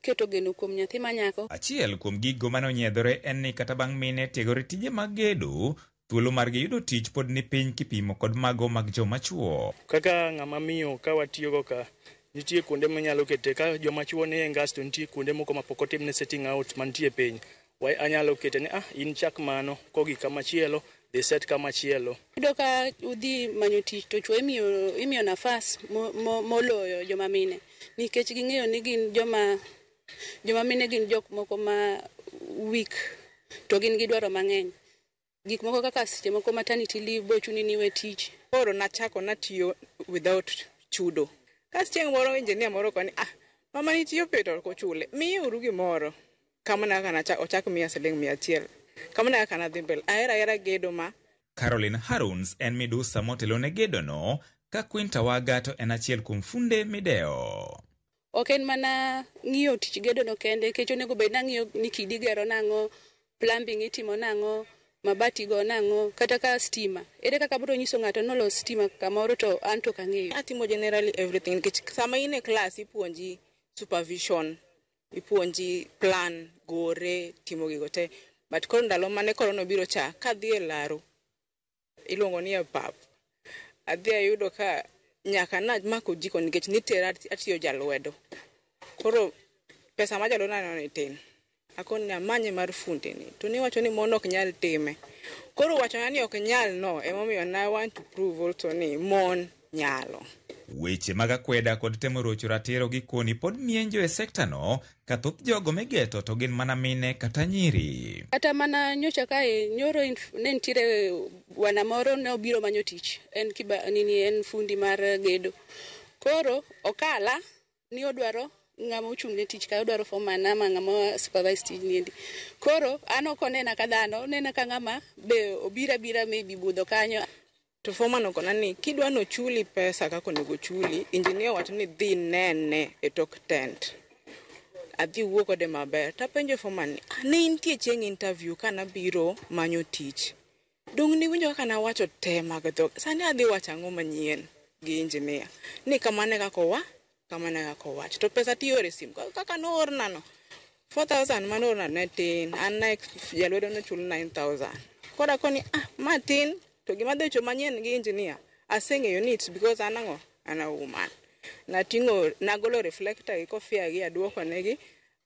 keto geno kuom nyathi manyako. Achiel kuom gigo mane onyiedhore en ni kata bang' mine tiegore tije mag gedo, thuolo margi yudo tich pod ni piny kipimo kod mago mag joma chuo. Kaka ng'ama miyo ka watiyogo ka, nitie kuonde manyalo kete ka joma chuo ni e ngas, to nitie kuonde moko mapok otimne setting out mantie piny. Anyalo kete ni in chak mano kogi kamachielo, dhi set kamachielo. Yudo ka udhi manyo tich to chuo imiyo nafas moloyo joma mine, nikech ging'eyo ni gin joma mine gin jok moko ma weak to gin gi dwaro mang'eny. Gik moko kaka seche moko maternity leave bochuni niwe tich. Koro nachako natiyo without chudo. Kas chieng' moro engineer moro koni mama nitiyo peto ko chule. Miyo uru gimoro. Kama na kana ochako miya siling 100. Kama na kana dhi mbele. Ahera gedo ma. Caroline Haruns en midusa motelo ne gedo no, ka Quinta Wagato en achiel kuom funde mideo. Ok en mana ng'iyo tich gedo no kende, kech onego bed nang'iyo ni kidi gero nang'o, plumbing itimo nang'o, mabati go nang'o, kata ka stima. Ere kaka bro nyiso ng'ato nolo stima kamoro to an to kang'eyo. Atimo generally everything. Nikech sama in e class ipuonji supervision, ipuonji plan, gore, timo gigo te. But koro ndalo mane korona biro cha, kadhi e laro, iluongo ni e pap. Adhi ayudo ka nyaka na mako jiko nikech nitera atiyo jalwedo. Koro pesa ma jalona no tin. Akoni amanye mar funde ni. To ni wacho ni mon ok nyal time. Koro wacho ni ok nyal no, emomiyo na want to prove also ni mon nyalo. Weche mag akweda kod temo rocho ratiro gi koni pod mienjo e sekta no, ka thoth jogo migeto to gin mana mine kata nyiri. Kata mana nyocha kae, nyoro ne nitiere wana moro ne obiro manyo tich. En fundi mar gedo. Koro okala ni odwaro ng'ama ochung' ne tich, ka odwaro foreman ama ng'ama supervise tich niendi. Koro an ok onena ka dhano, nena ka ng'ama be obira maybe budho kanyo. To foreman okona ni kidwa no chuli pesa kako nego chuli, engineer wacho ni dhi nene e tok tent. Adhi wuok ode maber. Tapenjo foreman ni, ne intie chieng' interview kana biro manyo tich. Dong ni winjo kana wacho te mag dhok. Sani adhi wacho ang'o manyien gi engineer. Ni kamane kako wach. To pesa tiyo e sim. Kaka no orna no. 4,000 manorna ne tin. An na jalwedo no chul 9,000. Koda koni matin. To gima dhecho manyien gi engineer, aseng'eyo ni it's because an a woman. Nagolo reflector gi kofia gi aduoko negi,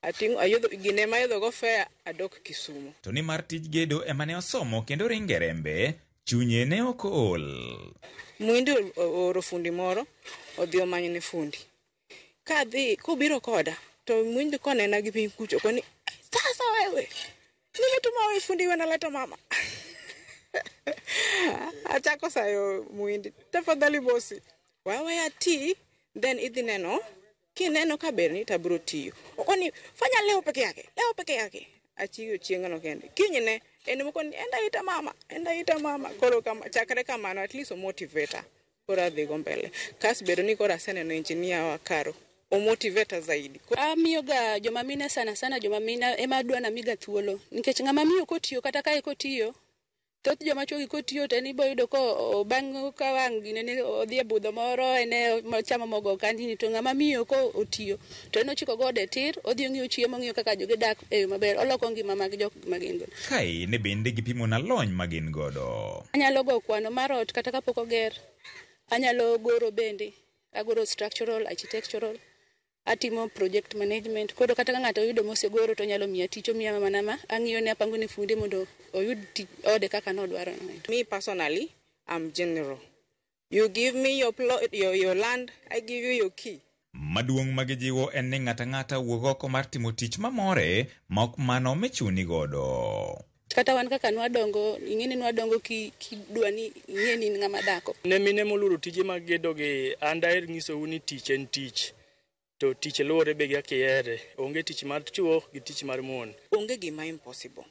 ayudo gine ma yudho go fare adok Kisumu. To ni mar tij gedo ema ne osomo kendo ringe rembe, chunye ne ok ol. Mwindi oro fundi moro, odhi omanyo ne fundi. Kubiro koda, to mwindi konena gi piny kucho, koni, sasa wewe, nimetuma we fundi wanaleta mama. Achako sayo mwindi. Tafadhali bosi. Wawe ati, then idhi neno. Kineno kaberni tabro tiyo. Okoni, fanya leo peke yake. Achiyo chieng'o no kende. Kinyine, mokoni, enda ita mama. Koro chakre kamano, at least o motivator. Koro adhi go mbele. Kas bedo ni koro aseneno engineer wa Karo. O motivator zaidi. Miyo ga joma mine sana joma mine ema dwa na miga thuolo. Nikech ng'ama miyo kotiyo kata kae kotiyo, thoth joma chuo gi kotiyo to ni boyudo ko bang' ka wang' gine odhi e budho moro ene chamo mogo kandini, to ng'ama miyo ko otiyo to en ochiko gode tir, odhi ng'iyo chiemo, ng'iyo kaka jogi dak e yo maber, oloko ngima mag jok magin godo. Kae ne bende gipimo na lony magin godo. Anyalo go kwano mar ot kata kapok oger. Anyalo goro bende, agoro structural, architectural, atimo project management. Koro kata ka ng'ato oyudo mosegoro to nyalo miya tich, omiya mana ma ang'iyo ne apango ne funde mondo oyud ode kaka nodwaro. Me personally, I'm general. You give me your land, I give you your key. Maduong' magijiwo en ni ng'ata wuog oko mar timo tich mamore ma ok mano michuni godo. Kata wan kaka nwadongo, ing'eni nwadongo kidwa ni ing'e ni ng'ama dako. Ne mine moluro tije mag gedo gi, andaer ng'iso ni tich en tich. To tich luore be gi akiere. Onge tich mar chuo gi tich mar mon. Onge gima impossible.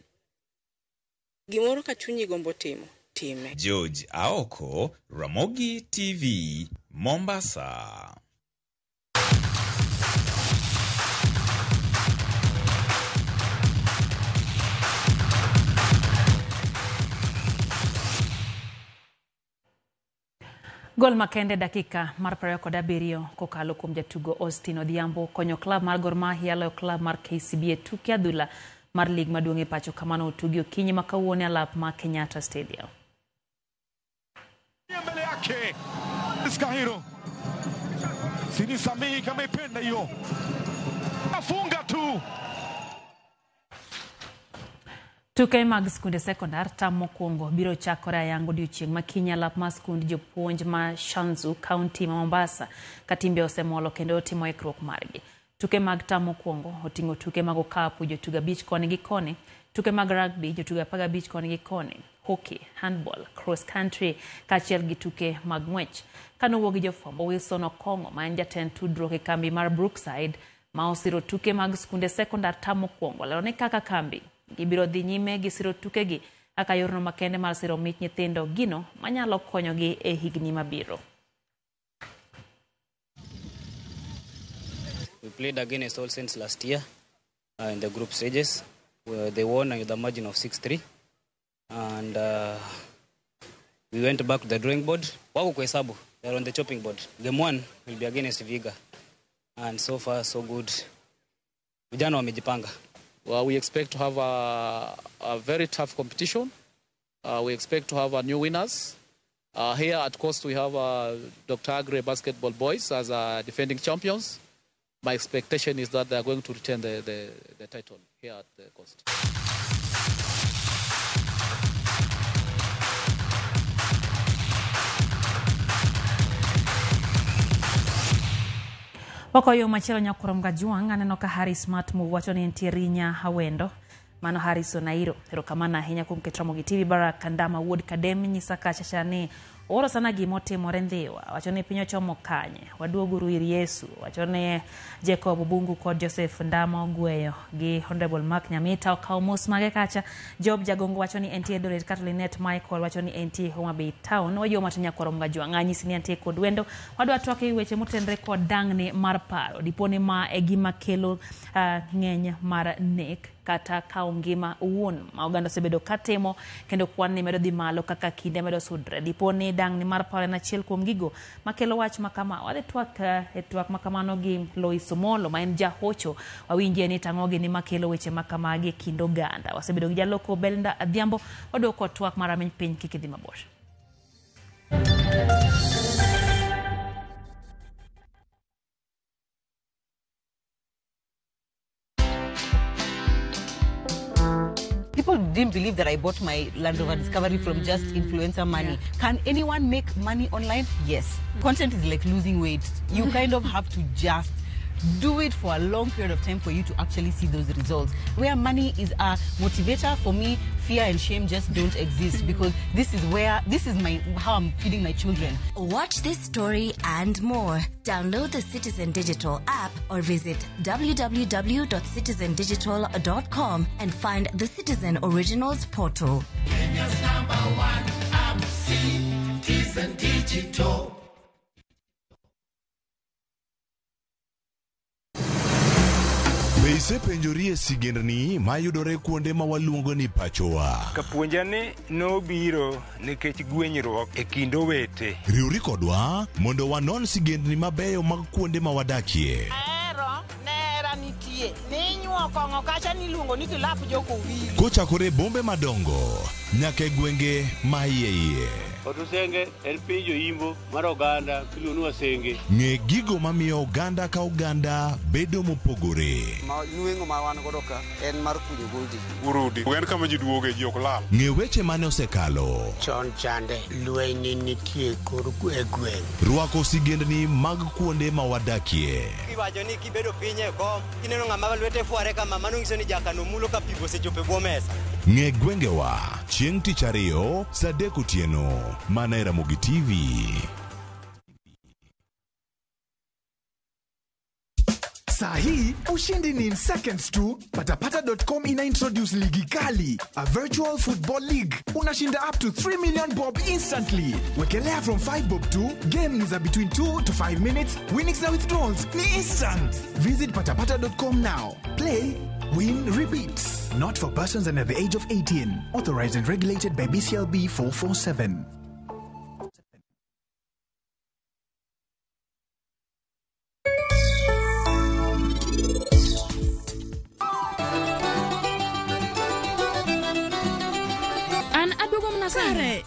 Gimoro ka chunyi gombo timo, time. George Aoko, Ramogi TV, Mombasa. Gol makende dakika mar 27 kokalo kuom jatugo Austin Odhiambo konyo klab mar Gor Mahia loyo klab mar KCB e tuke adhula mar lig maduong' e pacho kamano otugi okinyi makawuono alap ma Kenyatta Stadium. Mbele yake Skahiro Sini Samii kama ipenda hiyo afunga tu. Tuke mag skunde sekondar tam mokwongo biro chakore ayanga odiechieng' ma kiny alap mar skund jopuonj ma Shanzu County ma Mombasa ka timbe osemolo kendo otimo ikruok margi. Tuke mag tam mokwongo oting'o tuke mag okapu jotugo 5 koni gi koni, tuke mag rugby jotugo 15 koni gi koni, hockey, handball, cross country kaachiel gi tuke mag ng'wech. Kanowuo gi jofwambo, Wilson Okongo ma en jatend tudruok e kambi mar Brookside ma osiro tuke mag skunde sekondar tam mokwongo lero ne kaka kambi gibiro dhi nyime gi siro tukegi kaka yorno makende mar siro mich nyithindo gino manyalo konyogi e higni mabiro. We played against All Saints last year in the group stages. They won with a margin of 6-3. And we went back to the drawing board. Wako kwa hesabu, they're on the chopping board. Game 1 will be against Viga. And so far, so good. Vijana wamejipanga. Well, we expect to have a very tough competition. We expect to have new winners. Here at Coast, we have Dr. Agre Basketball Boys as defending champions. My expectation is that they are going to retain the title here at the Coast. Wakoyo machielo nyakurom gajuang aneno ka Harry Smart move wacho ni entierinya hawendo mano Harrison Nairo erokamano ahinya kuom keto Ramogi TV Barak Kandama Wood Kadem nyisa kachacha ni oro sana gimotimore Ndhiwa wacho ni piny ochomo kanye waduoguru ir Yesu wacho ni Jacob Bungu kod Joseph Ndama ogweyo gi Honorable Mark Nyamita okawo mos mage kacha. Job Jagongo wacho ni entie Eldoret Catolinet Michael wacho ni entie Homa Bay Town oyo matinya kwarom gajuang anyisi ni entie kod wendo wadwa twake weche motenre kod dang'ni mar paro diponi ma e gima kelo ng'eny mar nek kata kao ngima uwuon ma oganda osebedo katimo kendo kwan ni medo dhi malo kaka kinde medo sudre diponi dang'ni mar paro en achiel kuom gigo makelo wach makama. Wadhi twak e twak makamano gi Lois Omolo ma en jahocho wawinjie ni tang'ogi ni makelo weche makamagi kind oganda. Wasebedo gi jaloko Belinda Adhiambo wadwoko twak mar rameny piny kik idhi mabor. People didn't believe that I bought my Land Rover Discovery from just influencer money. Yeah. Can anyone make money online? Yes. Content is like losing weight. You kind of have to just do it for a long period of time for you to actually see those results. Where money is a motivator, for me, fear and shame just don't exist because this is how I'm feeding my children. Watch this story and more. Download the Citizen Digital app or visit www.citizendigital.com and find the Citizen Originals portal. Kenya's #1 app, Citizen Digital. Be isepenjorie sigendni mayudore kuonde ma waluongo ni pachowa? Kapuonjani nobiro nikech gwenyruok e kind owete. Riwri kodwa mondo wanon sigendni mabeyo mag kuonde ma wadakie. Nera nitie. Ninyuo kong'o kacha niluongo ni kilap joko wili. Kochakore bombe madongo nyaka e gwenge ma iye. Otusenge en piny joimbo mar oganda miluongo ni Wasenge. Ng'e gigo mamiyo oganda ka oganda bedo mopogore. Nueng'o ma wan godo ka en mar kunyo goldi. Urudi. En kama ji duoge ji ok lal. Ng'e weche mane osekalo. Chon chande lweny nitie kor gweng'. Rwako sigendni mag kuonde ma wadakie. Iwacho ni kibedo piny e kom, kineno ng'ama lwete fuare kama mano nyiso ni jakano mulo ka pigo sechope bwo mesa. Ng'e gwengewa chieng' tich ariyo saa 3 otieno mana e Ramogi TV. Sahi, ushindi ni in seconds tu. Patapata.com ina introduce ligi kali, a virtual football league. Unashinda up to 3 million bob instantly. Wekelea from 5 bob to game ni za between 2 to 5 minutes. Winnings na withdrawals ni instant. Visit patapata.com now. Play, win, repeat. Not for persons under the age of 18. Authorized and regulated by BCLB 447. waduogo mna sare.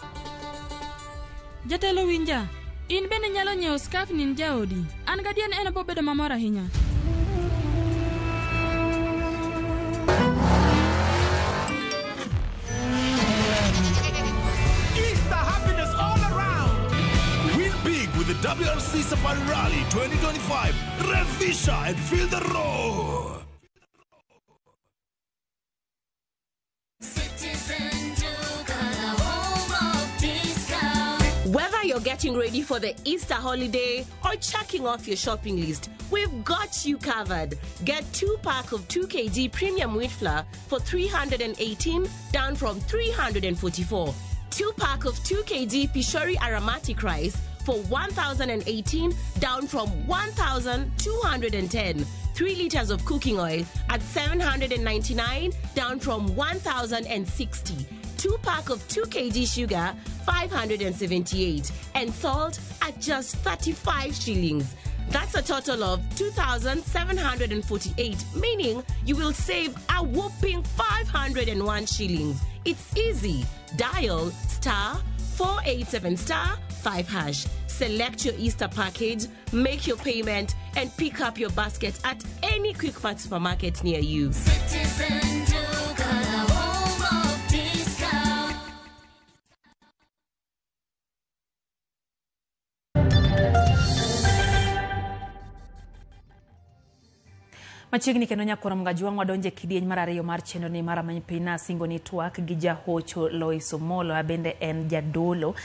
Jatelo winja, in bende nyalo nyiewo scarf nin jaodi. An gadian en bo bedo mamor ahinya. Easter happiness all around. Win big with the WRC Safari Rally 2025. Revisha and feel the roar. Whether you're getting ready for the Easter holiday or checking off your shopping list, we've got you covered. Get 2-pack of 2 kg premium wheat flour for 318, down from 344. 2-pack of 2 kg Pishori aromatic rice for 1,018, down from 1,210. 3 liters of cooking oil at 799, down from 1,060. 2-pack of 2 kg sugar, 578, and salt at just 35 shillings. That's a total of 2,748, meaning you will save a whopping 501 shillings. It's easy. Dial *487*5#. Select your Easter package, make your payment, and pick up your basket at any Quick Mart supermarket near you. Citizen Joker, home of discount. Machiegni kendo nyakoro mgajuang wadonje kidieny mar ariyo mar chenro ni mara manyipina singo ni twak gi jahocho Lois Omolo abende en jadolo.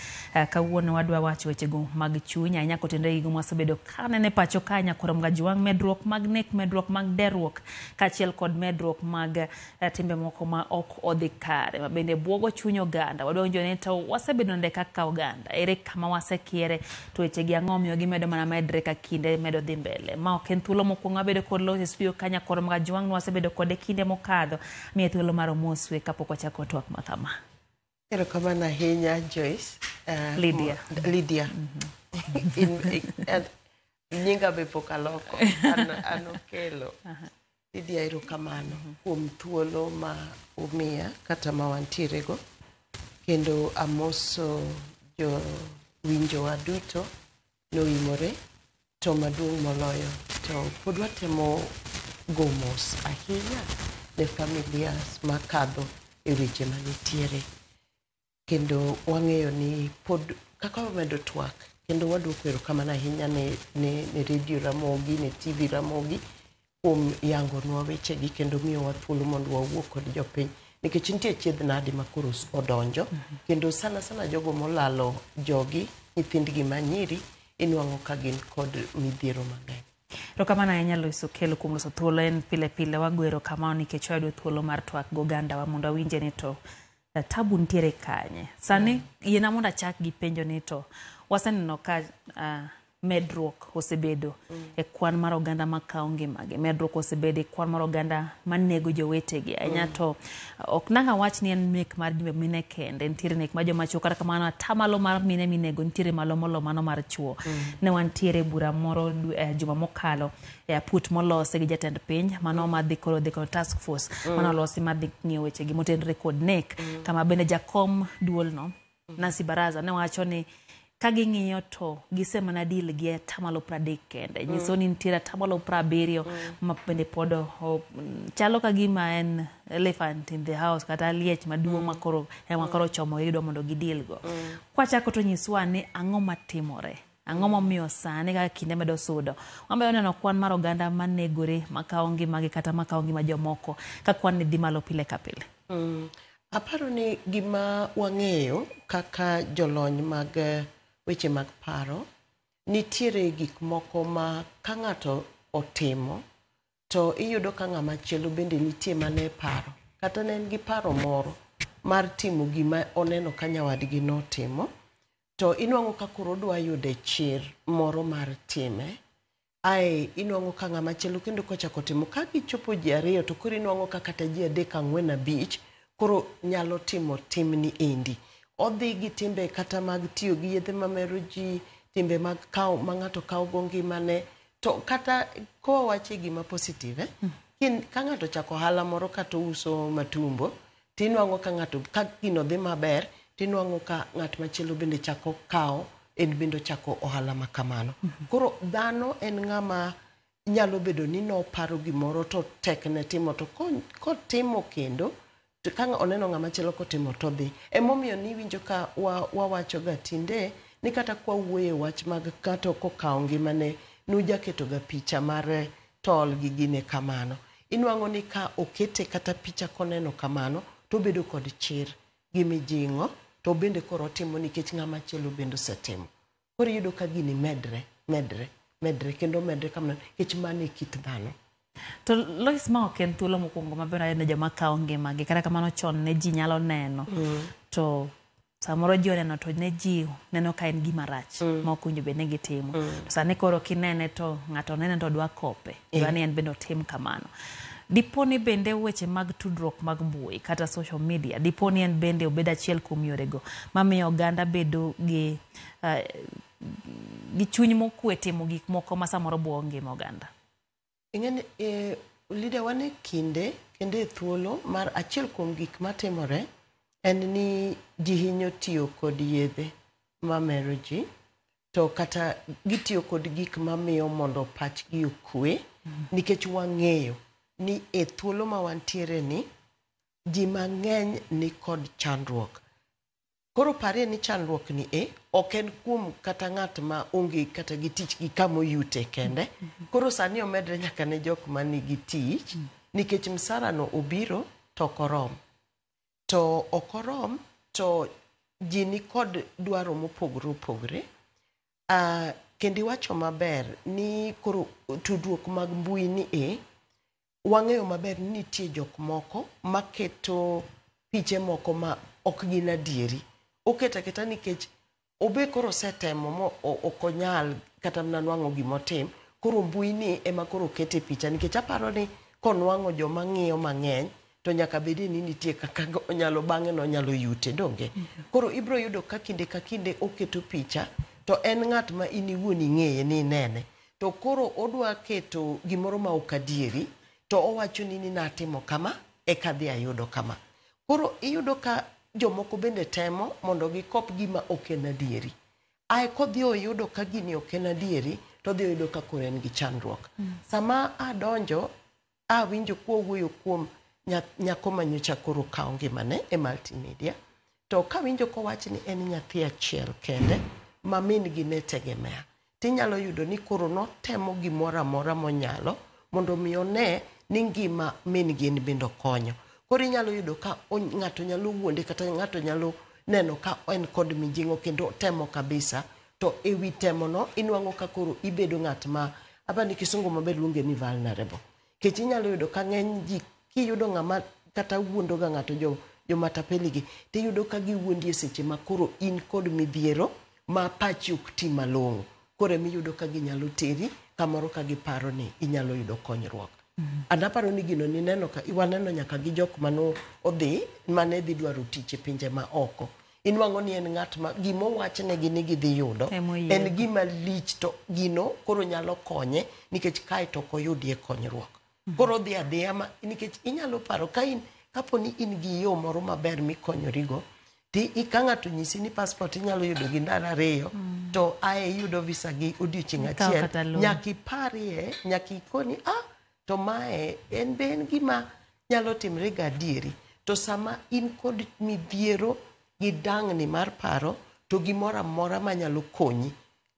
Kawuono wadwa wacho wechego mag chunya ahinya kotendre gigo mwasebedo kanene pacho ka nyakoro mgajuang medruok mag nek, medruok mag derruok kachiel kod medruok mag timbe moko ma ok odhi kare mabende buogo chuny oganda. Wadonjo ne to wasebedo nde kaka oganda ere kama wasekiere to wechegi ang'omiyo gimedo mana medre ka kinde medo dhi mbele. Ma ok en thuolo mokwongo abedo kod Lois kanya koro mgajuang nwasebedo kode kinde mokadho miye thuolo mar moswe kapok wachako twak makama. Erokamano ahinya Joyce. Lydia. Nyinga be pok aloko. An okelo. Lydia erokamano kuom thuolo ma umiya kata ma wantierego. Kendo amoso jo winjowa duto noimore to maduong' moloyo to pod watemo gomos ahinya ne familias makadho e weche manitiere. Kendo wang'eyo ni pod kaka wamedo twak kendo waduoko erokamano ahinya ne Radio Ramogi, ne TV Ramogi kuom yangonwa wechegi kendo miyowa thuolo mondo wawuo kod jopiny nikech nitie chiedh nadi makoro odonjo kendo sana jogo molalo jogi nyithindgi manyiri inwang'o ka gin kod midhiero mang'eny. Erokamano ahinya Lois okelo kuom loso thuolo en pile pile wagwero kamano nikech wayudo thuolo mar twak goganda wa mondo awinje ni to tabu ntiere kanye. Sani yiena mondo achak gi penjo ni to waseneno ka medruok osebedo e kwan mar oganda makao ngimagi. Medruok osebedo e kwan mar oganda manego jowetegi. Ahinya to ok nanga wach ni en nek mar mine kende, ntiere nek mar joma chuo kata kamano atamalo mar mine minego ntiere malo molo mano mar chuo. Ne wantiere bura moro juma mokalo e aput molose gi jatend piny mano madhi koro task force mano losi madhi ng'iyo wechegi motenre kod nek kama bende jakom duol no Nancy Baraza ne wacho ni kagi ng'iyo to gisemana deal gi atamalo 30 kende. Nyiso ni nitiere atamalo 70 ma bende podo chalo ka gima en elephant in the house kata liech maduong' makoro chomo yudo mondo gideal go. Kwachako to nyiswa ni ang'o matimore. Ang'o momiyo sani kaka kinde medo sudo. Wambe oneno kwan mar oganda manegore makao ngimagi kata makao ngima jomoko ka kwan ni dhi malo pile ka pile. Aparo ni gima wang'eyo kaka jolony mag weche mag paro nitiere gik moko ma ka ng'ato otimo to iyudo ka ng'ama chielo bende nitie mane paro kata ne en gi paro moro mar timo gima oneno ka nyawadgi notimo to inwang'o ka koro dwa yude chir moro mar time inwang'o ka ng'ama chielo kendo kochako timo ka gichopo ji ariyo to koro inwang'o ka kata ji 3, 4, 5 koro nyalo timo timni endi. Odhi gi timbe kata mag tiyo gi yedhe mamero ji, timbe mag ma ng'ato kawo go ngimane to kata ko wache gima positive ka ng'ato chako ohala moro kata uso matumbo tinwang'o ka ng'ato ka gino dhi maber tinwango ka ng'at machielo bende chako kao en bendo chako ohala makamano. Koro dhano en ng'ama nyalo bedo ni no paro gimoro to tekne timo to kotimo kendo to ka oneno ng'ama chielo kotimo to dhi. Emomiyo ni winjo ka wawacho ga tinde ni kata kwa wuoye wach mag kato kokao ngimane nuja keto ga picha mar tol gi gine kamano. Inwango ni ka okete kata picha koneno kamano to bedo kod chir gi mijingo to bende koro timo nikech ng'ama chielo bendo setimo. Koro yudo ka gini medre kendo medre kamano nikech mane kit dhano. To Lois ma ok en thuolo mokwongo maber ne joma kao ngimagi kata kamano chon ne ji nyalo neno to samoro ji oneno to ne ji neno ka en gima rach ma ok owinjo bed ni gitimo. To sani koro kinene to ng'ato nene to dwa kope dwa ni en bende otim kamano. Diponi bende weche mag tudruok mag mbui kata social media diponi en bende obed achiel kuom yorego mamiyo oganda bedo gi chuny mokwe timo gik moko ma samoro buo ngima oganda. Ing'eni Lydia wane kinde thuolo mar achiel kuom gik matimore en ni ji hinyo tiyo kod yedhe mamero ji to kata gitiyo kod gik mamiyo mondo pachgi okwe nikech wang'eyo ni e thuolo ma wantiere ni ji mang'eny ni kod chandruok. Koro pare ni chandruok ni ok en kuom kata ng'at ma onge kata gi tich gi kamo yute kende. Koro sani omedre nyaka ne jok ma nigi tich nikech msara no obiro to korom. To okorom to ji ni kod dwaro mopogore. Kendi wacho maber ni koro tudruok mag mbui ni wang'eyo maber ni nitie jok moko maketo piche moko ma ok gin adieri. Oketa keta nikech obe koro setemo mo okonyal kata mnanwango gimotim. Koro mbui ni ema koro kete picha nikech aparo ni konwango joma ng'iyo mang'eny to nyaka bedi ni nitie kaka onyalo bang'e no nyalo yute donge. Koro ibro yudo ka kinde oketo picha to en ng'at ma iniwuon ing'eye ni nene. To koro odwa keto gimoro ma ok adieri to owacho ni natimo kama kadhi ayudo kama. Koro iyudo ka jomoko bende temo mondo gikop gima ok en adieri. Kodhi oyudo ka gini ok en adieri to dhi oyudo ka koro en gi chandruok. Sama adonjo awinjo kuowuoyo kuom nyako manyocha koro kao ngimane e multimedia to kawinjo kowach ni en nyathi achiel kende ma min gi ne tegemea. Tinyalo yudo ni koro notemo gimoro amora monyalo mondo mi one ni ngima min gi bendo konyo. Koro inyalo yudo ka ng'ato nyalo wuonde kata ng'ato nyalo neno ka en kod mijingo kendo temo kabisa to ewi temo no inwango ka koro ibedo ng'at ma abani kisungu maber luonge ni vulnerable. Kech inyalo yudo ka ng'eny ji kiyudo ng'ama kata wuondo ga ng'ato jo matapeli gi tiyudo ka giwuondi e seche ma koro in kod midhiero ma pachi ok ti malong'o. Koro miyudo ka ginyalo teri kamoro ka giparo ni inyalo yudo konyruok. Adaparo ni gino ni neno ka iwaneno nyaka gi jok mano odhi mane dhi dwaro tich e pinje ma oko. Inwango ni en ng'at ma gimo wachne gi ni gidhi yudo en gima lich to gino koro nyalo konye nikech kae to koyudie konyruok. Koro dhi adhiya ma nikech inyalo paro ka in kapo ni in gi yo moro maber mikonyorigo ti ikang'ato nyisi ni passport inyalo yudo gi ndara 2 to yudo visa gi odiochieng' achiel nyaki parie nyaki koni to mae en ben gima nyalo timre ga adieri. To sama in kod midhiero gi dang'ni mar paro to gimoro amora manyalo konyi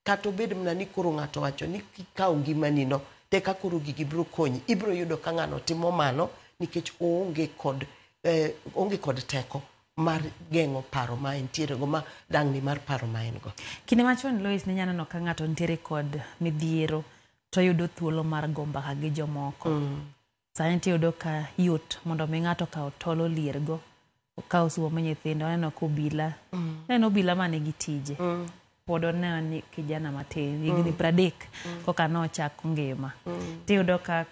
kata obed mna ni koro ng'ato wacho ni kikaw ngimani no te ka koro gigi biro konyi ibro yudo ka ng'ano timo mano nikech onge kod teko mar geng'o paro ma entiere go ma dang'ni mar paro ma en go. Kinde machon Lois ne nyanano ka ng'ato nitiere kod midhiero to yudo thuolo mar gomba ka gi jomoko. Sani tiyudo ka yot mondo mi ng'ato ka otolo liergo okaw suomo nyithindo neno kobila neno obila mane gi tije pod oneno ni kijana matin higni 30 koka nochako ngima. Tiyudo ka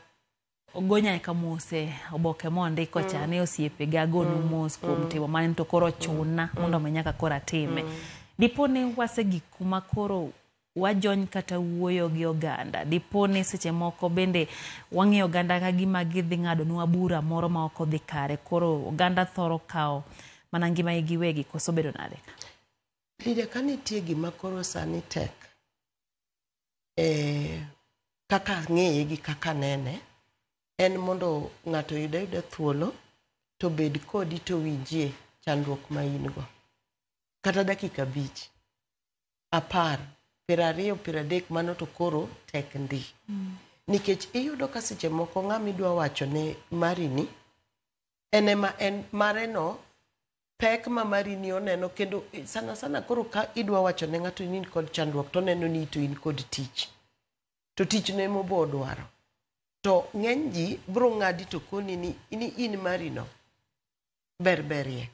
ogonya ka mose oboke mondiko cha ne osiepe ga gonu mos kuom timo mane to koro chuna mondo menyaka kora time. Diponi wase gik kuma koro wajony kata wuoyo gi oganda. Diponi seche moko bende wang'io oganda ka gima gidhi ng'ado nwa bura moro ma ok odhi kare. Koro oganda thoro kao mana ngima giwegi koso bedo nade? Lydia, ka nitie gima koro sani tek kaka ng'eye gi kaka nene en mondo ng'ato yuda thuolo to bed kodi to winjie chandruok ma in go kata dakika 5 10 20 30 mano to koro tek ndi nikech iyudo ka seche moko ng'ama idwa wacho ne marini en mareno pek ma marini oneno kendo sana koro ka idwa wacho ne ng'ato ni kod chandruok to neno ni to in kod tich to tich ne mobo dwaro to ng'eny ji bro ng'adi to koni ni in marino berberie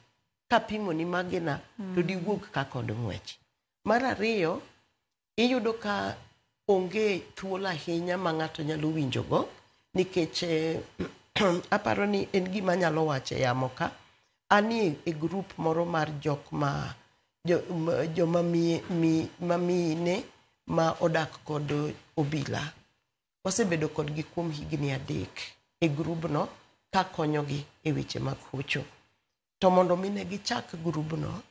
kapimo ni magina to diwuok ka kod ng'wech. Mar ariyo iyudo ka onge thuolo ahinya ma ng'ato nyalo winjogo nikech aparo ni en gima nyalo wacho yamo ka ani e group moro mar jok ma joma mine ma odak kod obila wasebedo kodgi kuom higni 3 e grubno ka konyogi e weche mag hocho. To mondo mine gichak grubno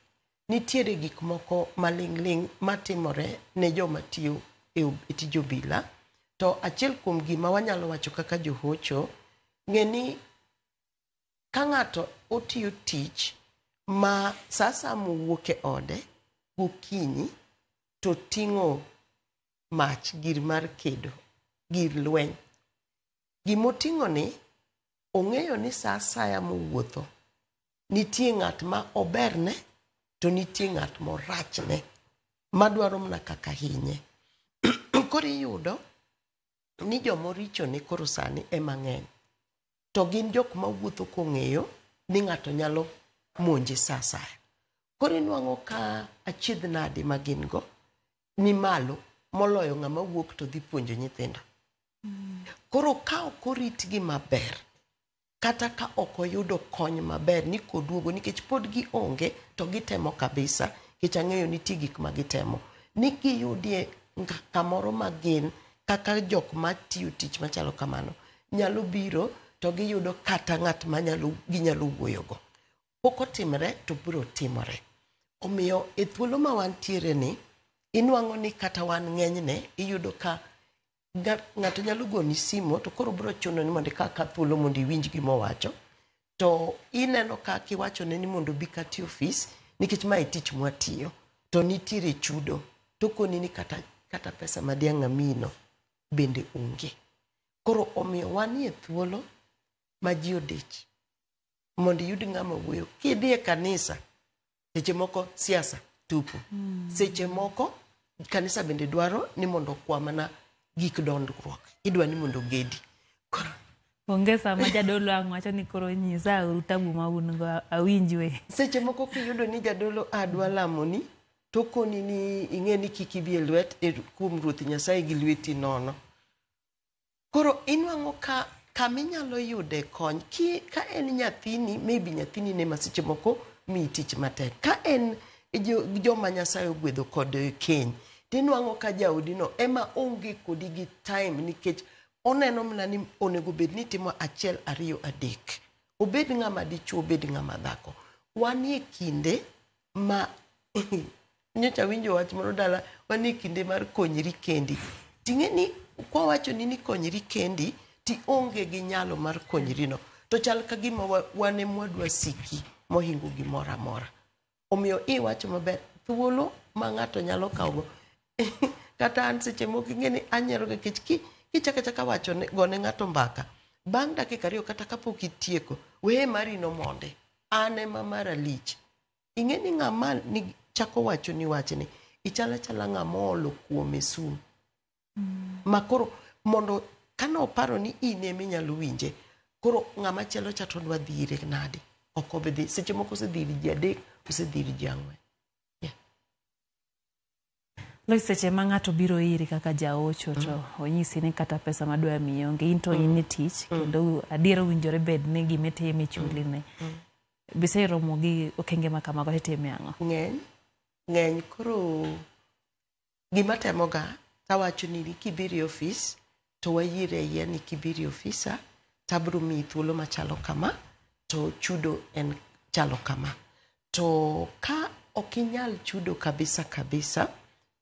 nitiere gik moko maling'ling matimore ne joma tiyo e tij obila. To achiel kuom gima wanyalo wacho kaka johocho ng'eni ka ng'ato otiyo tich ma sasa mowuok e ode gokinyi to ting'o mach gir mar kedo gir lweny gimoting'o ni ong'eyo ni sasa ya mowuotho nitie ng'at ma oberne to nitie ng'at morachne madwaro mna kaka hinye. Koro iyudo ni jomoricho ne koro sani mang'eny to gin jok ma wuotho kong'eyo ni ng'ato nyalo monje sasa. Koro inwang'o ka achiedh nade ma gin go ni malo moloyo ng'ama wuok to dhi puonjo nyithindo. Koro ka ok oritgi maber kata ka ok oyudo kony maber ni koduogo nikech pod gi onge to gitemo kabisa nikech ang'eyo nitie gik ma gitemo ni giyudie kamoro ma gin kaka jok ma tiyo tich machalo kamano nyalo biro to giyudo kata ng'at ma ginyalo wuoyogo. Pok otimre to biro timore. Omiyo e thuolo ma wantiere ni inwang'o ni kata wan ng'enyne iyudo ka ng'ato nyalo goni simo to koro biro chuno ni mondo ka thuolo mondo iwinj gima owacho to ineno ka kiwacho ne ni mondo bi kati ofis nikech ma tich mwatiyo to nitiere chudo to koni ni kata pesa madiang' amino bende onge. Koro omiyo wanie thuolo ma ji odich mondo yud ng'ama wuoyo. Kidhi e kanisa seche moko siasa tupo seche moko kanisa bende dwaro ni mondo kwa mana gik dondruok idwa ni mondo gedi. Onge sama jadolo ang' wacho ni koro nyisa utabu ma un go awinjwe. Seche moko kiyudo ni jadolo adwa lamoni to koni ni ing'e ni kik ibi e lwet kuom Ruoth Nyasaye gi lweti nono. Koro inwang'o ka kaminyalo yude kony ka en nyathini maybe nyathini ne masiche moko mi tich matek. Ka en joma Nyasaye ogwedho kod keny tinwang'o ka jaodino ema onge kodi gi time nikech oneno mna ni onego bed ni timo 1 2 3 obed ng'ama dichuo obed ng'ama dhako. Wanie kinde ma nyocha winjo wach moro dala wanie kinde mar konyri kendi. Ting'e ni kwa wacho ni konyri kendi ti onge gi nyalo mar konyrino to chal ka gima wane mwadwa siki mohingo gimoro amora. Omiyo iwacho maber thuolo ma ng'ato nyalo kawo kata an seche moko ing'e ni anyero nikech kichaka wacho gone ng'ato mbaka bang' dakika 2 kata kapok itieko weye mari no monde ane mamara lich. Ing'e ni ng'ama ni chako wacho ni wachni ichala ng'ama olo kuome sum makoro mondo kano paro ni ine minyalo winje koro ng'ama chelo chato dwa dhire nade ok obedhi seche moko osedhiri ji 3 osedhiri ji 4. Lois seche ma ng'ato biro iri kaka jaocho to onyisi ni kata pesa madwa miyo onge into in tich kendo adiero winjore bed ni gimetime chuline. Bise romo gi okenge makamago hitime ang'o? Ng'eny koro gima temoga tawacho ni kibiri ofis to wayire ya ni kibiri ofisa tabro mi thuolo machalo kama to chudo en chalo kama To ka okinyal chudo kabisa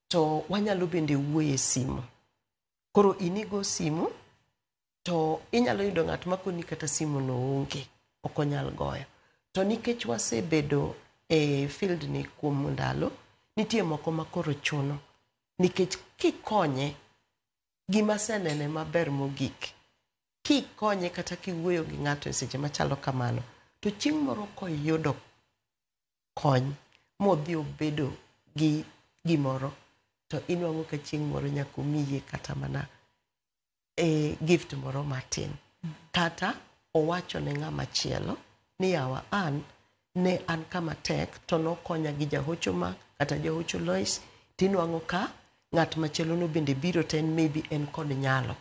to wanyalo bende wuoye simu. Koro inigo simu to inyalo yudo ng'at makoni kata simu no onge, okonyal goyo. To nikech wasebedo e field ni kuom ndalo, nitie moko makoro chuno. Nikech kikonye gima senene maber mogik, kikonye kata kiwuoyo gi ng'ato e seche machalo kamano, to chieng' moro koyudo kony modhi obedo gi gimoro, to inwang'o ka chieng' moro nyaka omiye kata mana gift moro matin. Kata owacho ne ng'ama chielo ni yawa ne an kama tek to nokonya gi jahocho ma kata jahocho Lois, tinwang'o ka ng'at machielo no bende biro to maybe en kod nyalo.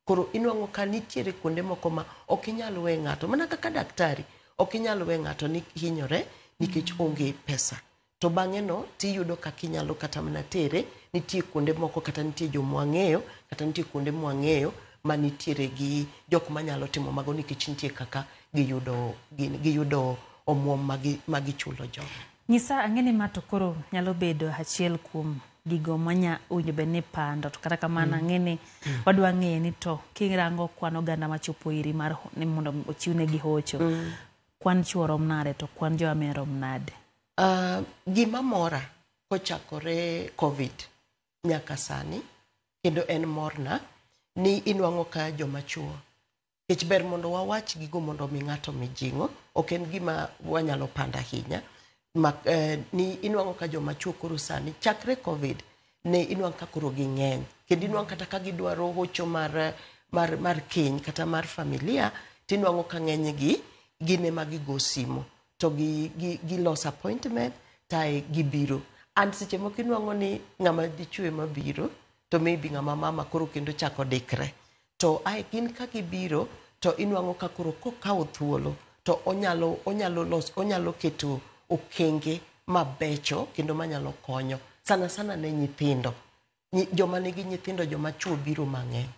Koro inwang'o ka nitiere kuonde moko ma ok inyal we ng'ato, mana kaka daktari, ok inyal we ng'ato ni hinyore nikech onge pesa. To bang'e no tiyudo kaka inyalo kata mana tere, nitie kuonde moko kata nitie jomwang'eyo, kata nitie kuonde mwang'eyo ma nitiere gi jok manyalo timo mago nikech nitie kaka giyudo omuom magichulo jogo. Nyisa ang'eni ma to koro nyalo bedo achiel kuom gigo manya owinjo bed ni pando, to kata kamano ang'eni wadwa ng'eyo ni to kirango kwan oganda machopo iri mar ni mondo ochiwne gi hocho, kwan chuo rom nade to kwan joame rom nade? Gima mora kochakore COVID nyaka sani, kendo en morna ni inwang'o ka joma chuo. Kech ber mondo wawach gigo mondo mi ng'ato mijing'o, ok en gima wanyalo panda ahinya. Ni inwang'o ka joma chuo koro sani, chakre COVID, ne inwang'o ka koro ging'eny. Kendo inwang'o kata ka gidwaro hocho mar keny kata mar familia, tinwang'o ka ng'eny gi gine ma gigo simu. To gilos appointment, tae gibiro. And seche moko inwang'o ni ng'ama dichwe mabiro, to maybe ng'ama mama koro kendo chako dikre. To gin ka gibiro, to inwang'o ka koro kokawo thuolo, to onyalo keto okenge mabecho kendo manyalo konyo. Sana ne nyithindo. Joma nigi nyithindo, joma chuo biro mang'eny.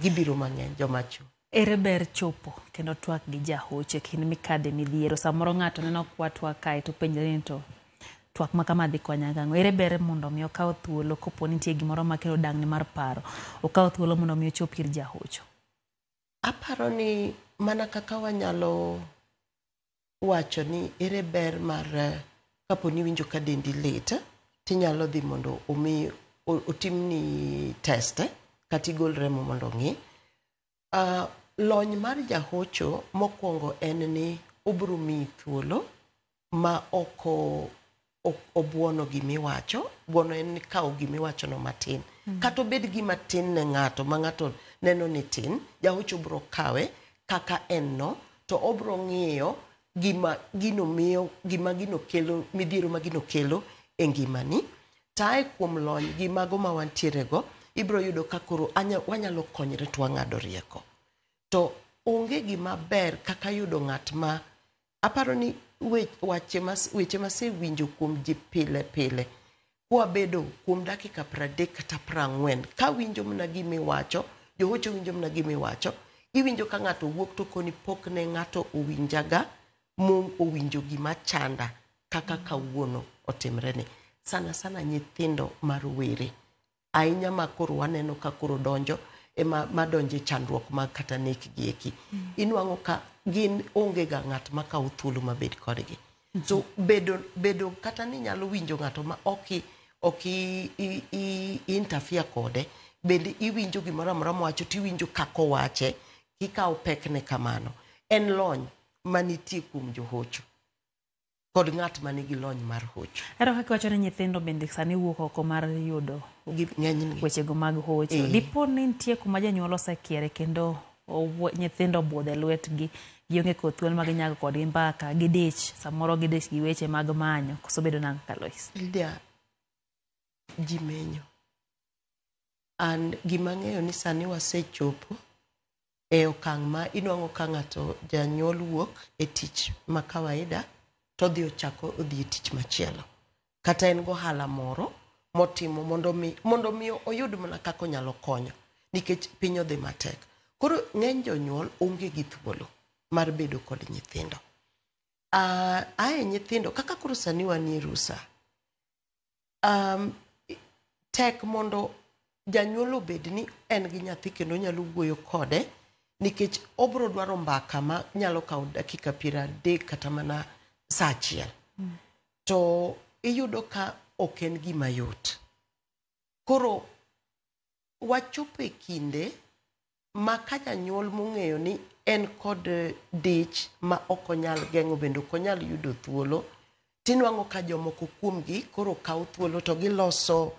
Gibiro mang'eny, joma chuo. Ere ber chopo kendo twak gi jahoche kind mikade midhiero. Samoro ng'ato neno kwa twak kae to penjre ni to twak ma kama dhi konya gang'o. Ere ber mondo mi okaw thuolo kopo nitie gimoro makelo dang'ni mar paro, okaw thuolo mondo mi ochop ir jahocho? Aparo ni mana kaka wanyalo wacho ni ere ber mar kapo ni winjo ka dendi lit, tinyalo dhi mondo otimni test kata igol remo mondo ng'i. Lony mar jahocho mokwongo en ni obro miyi thuolo ma oko obuono gimiwacho. Buono en ni kawo gimiwacho no matin. Kata obed gima tin ne ng'ato ma ng'ato neno ni tin, jahocho bro kawe kaka en no, to obro ng'iyo gima gino kelo, midhiero ma gino kelo e ngimani. Tae kuom lony gi mago ma wantiere go, ibro yudo ka koro wanyalo konyre to wang'ado rieko. To onge gima ber kaka yudo ng'at ma aparo ni weche masewinjo kuom ji pile kwabedo kuom dakika 30 kata 40 ka winjo mna gimiwacho, johocho winjo mna gimiwacho, iwinjo ka ng'ato wuok to koni pok ne ng'ato owinjaga owinjo gima chanda kaka kawuono otimre ni. Sana nyithindo marowere ahinya ma koro waneno ka koro donjo madonje chandruok mag kata nek gi eki. Inwang'o ka gin onge ga ng'at ma kawo thuolo mabed kodgi. So bedo kata ni nyalo winjo ng'ato ma ok interfere kode, bende iwinjo gimoro amora mowacho tiwinjo kako wache, kikawo pekne kamano. En lony manitie kuom johocho kod ng'at manigi lony mar hocho. Ero kaka wacho ni nyithindo bende sani wuok oko mar yudo wechego mag hocho. Dipo ni nitie kuma janyuol osekiere kendo nyithindo obwodho e lwetgi, gionge kod thuolo ma ginyago kodgi mbaka, gidich, samoro gidich gi weche mag manyo, koso bedo nang' ka Lois? Ji menyo. And gima ng'eyo ni sani wasechopo e okang' ma inwang'o ka ng'ato janyuol wuok e tich ma kawaida, to odhi e tich machielo. Kata en gohala moro motimo mondo mi oyud mana kako nyalo konyo, nikech piny odhi matek. Koro ng'eny jonyuol onge gi thuolo mar bedo kod nyithindo. Ae nyithindo kaka koro sani wanie rusa. Tek mondo janyuol obed ni en gi nyathi kendo nyalo wuoyo kode nikech obro dwaro mbaka ma nyalo kawo dakika 30 kata mana saa achiel. To iyudo ka ok en gima yot. Koro wachopo e kinde ma ka janyuol mong'eyo ni en kod dich ma ok onyal geng'o bende ok onyal yudo thuolo, tinwang'o ka jomoko kuomgi koro kawo thuolo to giloso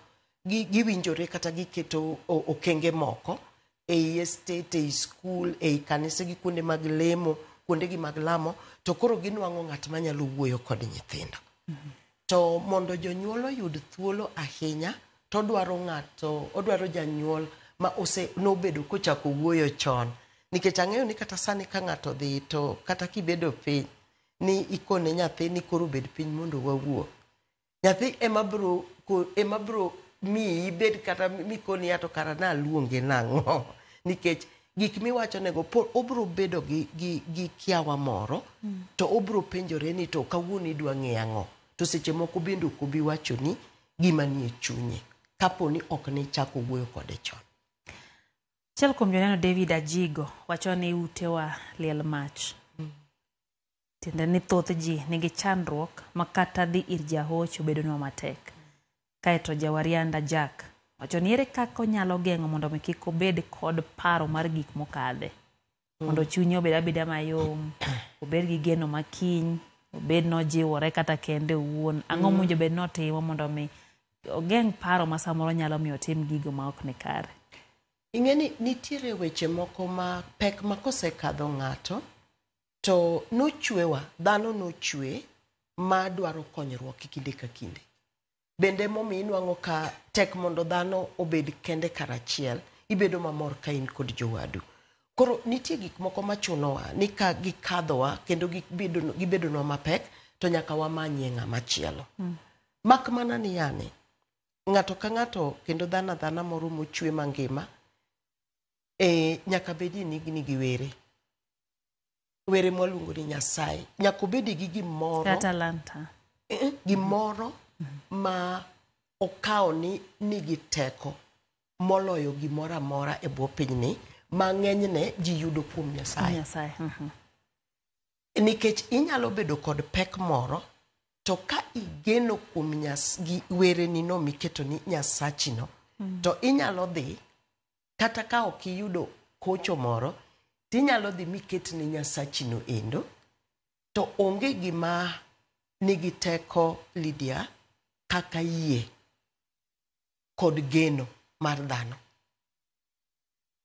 giwinjore kata giketo okenge moko ei estate, ei skul, ei kanise gi kuonde mag lemo, kuonde gi mag lamo, to koro ginwang'o ng'at manyalo wuoyo kod nyithindo. To mondo jonyuol oyud thuolo ahinya, to odwaro janyuol ma nobedo kochako wuoyo chon. Nikech ang'eyo ni kata sani ka ng'ato dhi to kata kibedo piny ni ikone nyathi ni koro bed piny mondo wawuo. Nyathi ema bro mi ibed kata mikoni ya to kara na luonge nang'o. Nikech gik miwacho nego obro bedo gi kiawa moro to obro penjore ni to kawuono idwa ng'eyo ang'o. To seche moko bende ok obi wacho ni gima nie chunye kapo ni ok ni chako wuoyo kode chon. Achiel kuom joneno David Ajigo wacho ni utewa liel mach. Tiende ni thoth ji nigi chandruok ma kata dhi ir jahocho bedonwa matek. Kaeto Jawarianda Jack wacho ni ere kaka onyalo geng'o mondo kik obed kod paro mar gik mokadhe. Mondo chunye obed abeda mayom, obed gi geno makiny, obed nojiwore kata kende owuon. Ang'o mowinjo bed notimo mondo mi ogeng' paro ma samoro nyalo miyo otim gigo ma ok ni kare. Ing'eni nitiere weche moko ma pek ma kosekadho ng'ato to nochwewa, dhano nochwe ma dwaro konyruok kinde ka kinde. Bende momi inwang'o ka tek mondo dhano obed kende karachiel, ibedo mamor ka in kod jowadu. Koro nitie gik moko machunowa ni ka gikadhowa kendo gibedonwa mapek to nyaka wamanye ng'ama chielo. Mak mana ni yani ng'ato ka ng'ato kendo dhana moro mochwe mangima nyaka bedi ni nigi were mwaluongo ni Nyasaye. Nyaka obedi gi gimoro Atalanta. Gimoro ma okawo ni nigi teko moloyo gimoro amora e bwo pinyni ma ng'enyne ji yudo kuom Nyasaye. Nikech inyalo bedo kod pek moro to ka igeno kuom were ni no miketo ni Nyasachino, to inyalo dhi kata ka ok iyudo kocho moro, tinyalo dhi miket ni Nyasachino endo, to onge gima nigi teko Lydia kaka yie kod geno mar dhano.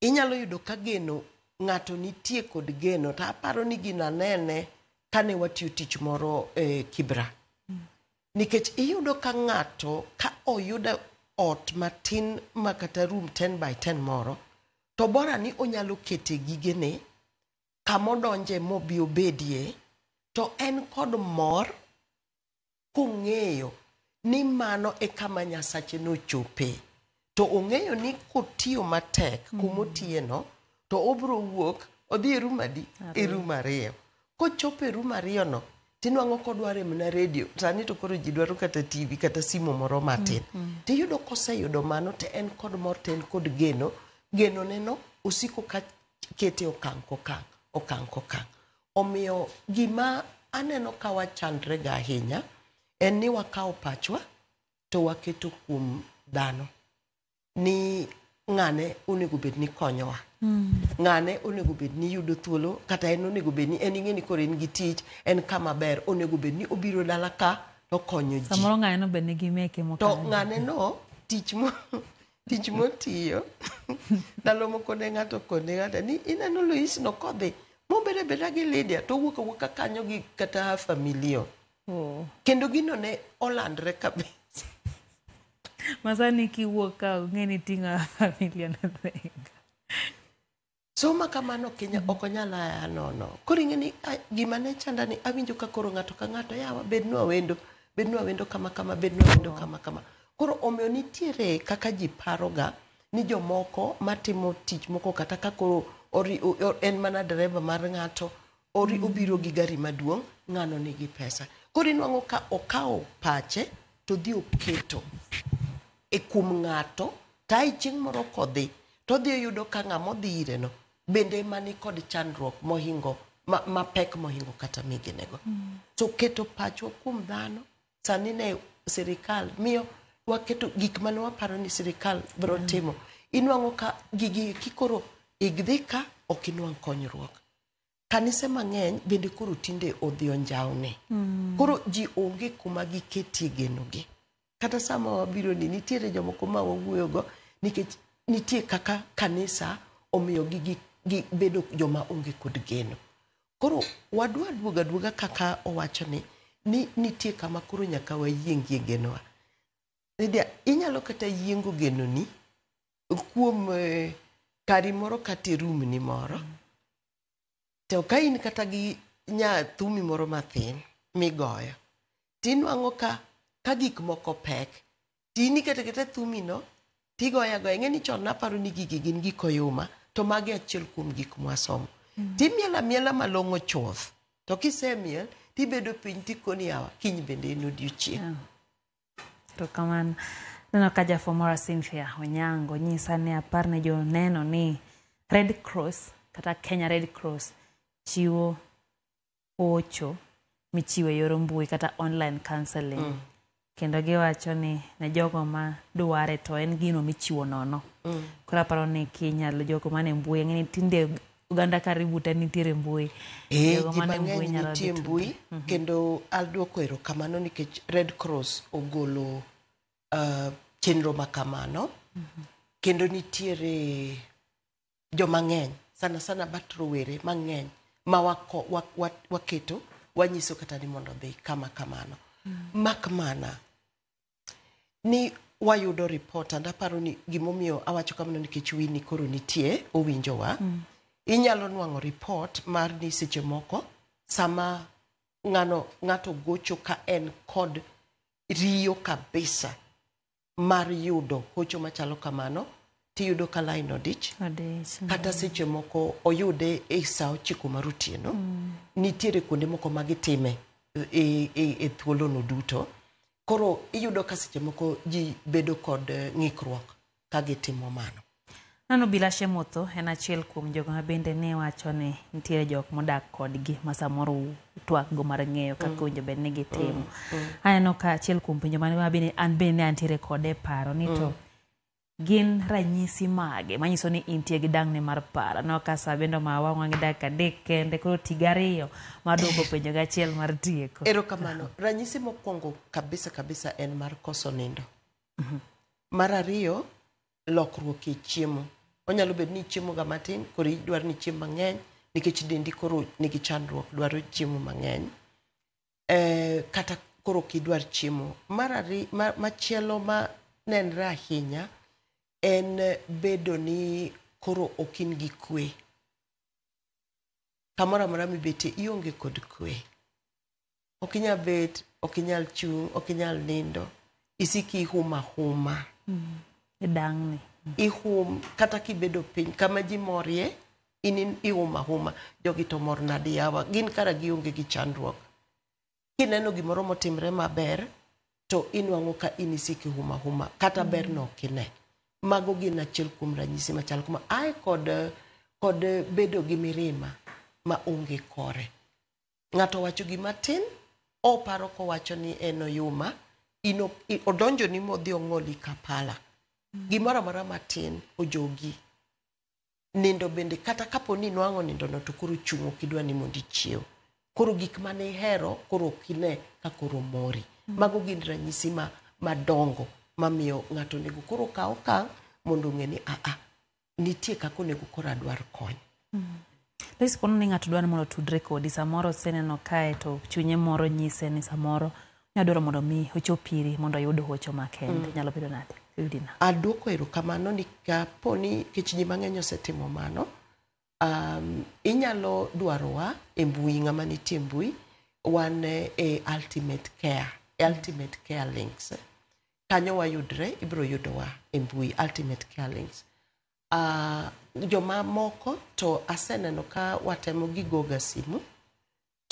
Inyalo yudo ka geno ng'ato nitie kod geno, ta aparo ni gina nene kane watiyo tich moro Kibra. Nikech iyudo ka ng'ato ka oyudo ot matin makata room 10 by 10 moro, to bora ni onyalo kete gigene kamodonje mobi obedie, to en kod mor kong'eyo ni mano e kama Nyasache nochope. To ong'eyo ni kotiyo matek kumotieno, to obro wuok odhi e room adi? E room 2. Kochopo e room 2 no, tinwang'o kodware mna radio. Sani to koro ji dwaro kata TV kata simu moro matin. Tiyudo koseyudo mano to en kod mor, to en kod geno. Geno neno osiko ka kete okang' kokang'. Omiyo gima aneno ka wachandre ga ahinya en ni wakawo pachwa to waketo kuom dhano. Ni ng'ane onego bed ni konyowa. Ng'ane onego bed ni yudo thuolo, kata en onego bed ni en ing'eni koro en gi tich, en kama ber, onego bed ni obiro dala ka to konyo ji. Samoro ng'ane no bed ni gi meke mokalo. To ng'ane no tich motiyo ndalo moko ne ng'ato ni ineno Lois no kodhi mobere beda gi Lydia to wuok kanyo gi kata $5 million. Kendo gino ne olandre kabisa. Masani kiwuok ka ng'eni ting'a $5 million. Soma kamano Kenya ok onyala nono. Koro ing'eni gima ne chanda ni awinjo ka koro ng'ato ka ng'ato yawa bednwa wendo kama bednwa wendo kama. Koro omiyo nitiere kaka ji paroga ni jomoko matimo tich moko kata ka koro en mana dereba mar ng'ato, obiro gi gari maduong' ng'ano nigi pesa. Koro inwang'o ka okawo pache to dhi oketo e kum ng'ato, tai chieng' moro kodhi, to dhi yudo ka ng'ama odhi ire no bende mani kod chandruok mohingo ma pek mohingo kata migenego. So keto pachwa kuom dhano, sani ne sirikal miyo waketo gik mane waparo ni sirikal biro timo. Inwang'o ka gigi kikoro igdhi ka ok inwang' konyruok. Kanise mang'eny bende koro tinde odhi onjawne. Koro ji onge kuma giketie genogi. Kata sama wabiro ni nitiere jomoko ma wawuoyogo nikech nitie kaka kanisa omiyo gi bedo joma onge kod geno. Koro wadwa duoga kaka owacho ni nitie kama koro nyaka wayiengie genowa. Lydia, inyalo kata yiengo genoni kuom kari moro kata room ni moro. To ka in kata gi thumi moro mathin migoyo, tinwang'o ka gik moko pek, tini kata thumi no, tigoya goya. Ing'e ni chon naparo ni gigi gin gik oyuma, to magi achiel kuom gik mwasomo. Timiel amiela malong'o chuth, to kisemiel, tibedo piny tikoni yawa, kiny bende en odiochieng'. To kamano, neno ka jafomora Cynthia Onyango nyisa ni apar ne jo neno ni Red Cross kata Kenya Red Cross chiwo hocho michiwo e yor mbui kata online counseling. Kendo giwacho ni ne jogo ma dware to en gino michiwo nono. Koro aparo ni kinyalo jogo mane mbui, ng'eni tinde uganda karibu te nitiere mbui. Jogo mane mbui nyalo nitie mbui. Kendo alduoko erokamano nikech Red Cross ogolo chenro makamano. Kendo nitiere joma ng'eny, sana bat rowere mang'eny ma waketo wanyiso kata ni mondo dhi kama kamano. Mak mana ni wayudo report, and aparo ni gimomiyo awacho kamano nikech wini koro nitie owinjowa. Inyalo nwang'o report mar ni seche moko sama ng'ato gocho ka en kod riyo kabisa mar yudo hocho machalo kamano, tiyudo ka line odich. Kata seche moko oyude e saa 9 mar otieno. Nitiere kuonde moko magitime e thuolo no duto. Koro iyudo ka seche moko ji bedo kod ng'ikruok ka gitimo mano. Nano bila Shemotho en achiel kuom jogo ma bende ne wacho ni nitiere jok modak kodgi ma samoro twak go mar ng'eyo kaka owinjo bed ni gitimo. Aneno ka achiel kuom penjo mane an bende antiere kode paro ni to gin ranyisi mage manyiso ni intie gi dang'ne mar paro. No ka sa bendo ma wang'e dakika 3 kende koro tigariyo ma duoko penjo gachiel mar tieko. Erokamano. Ranyisi mokwongo kabisa en mar koso nindo. Mar ariyo, lokruok e chiemo. Onyalo bedo ni chiemo ga matin, koro idwaro ni chiemo mang'eny nikech dendi koro nigi chandruok, dwaro chiemo mang'eny. Kata koro kidwar chiemo. Machielo ma nenre ahinya en bedo ni koro okin gi kwe. Kamoro amora mibete ionge kod kwe. Okinyal bet, okinyal chung, okinyal nindo. Isiki huma. Dang'ni. Ihum kata kibedo piny kama ji morie, ihuma. Jogi to mor nadi yawa. Gin kara gionge gi chandruok. Kineno gimoro motimre maber, to inwang'o ka inisiki huma. Kata ber no kine. Mago gin achiel kuom ranyisi machal kuma. Ai kod bedo gi mirima ma onge kore. Ng'ato wacho gima tin, oparo kowacho ni en oyuma, odonjo ni modhi ong'oli kapala. Gimoro amora matin ojogi. Nindo bende kata kapo ni nwang'o nindo no to koro chung' kidwa ni mondo ichiew. Koro gik mane ihero koro kine ka koro mori. Mago gin ranyisi madongo mamiyo ng'ato nego koro kaw okang' mondo ng'e ni nitie kako nego koro adwar kony. Lesi pono ni ng'ato dwaro mondo tudre kodi samoro seneno kae to chunye moro nyise ni samoro nyadwaro mondo mi ochopiri mondo yud hocho makende. Nyalo bedo nade? Aduoko erokamano ni kapo ni kech ji mang'eny osetimo mano, inyalo dwarowa e mbui, ng'ama nitie mbui, wan e Ultimate Care Links. Kanyo wayudre, ibiro yudowa e mbui Ultimate Care Links. Joma moko to aseneno ka watemo gigoga simu,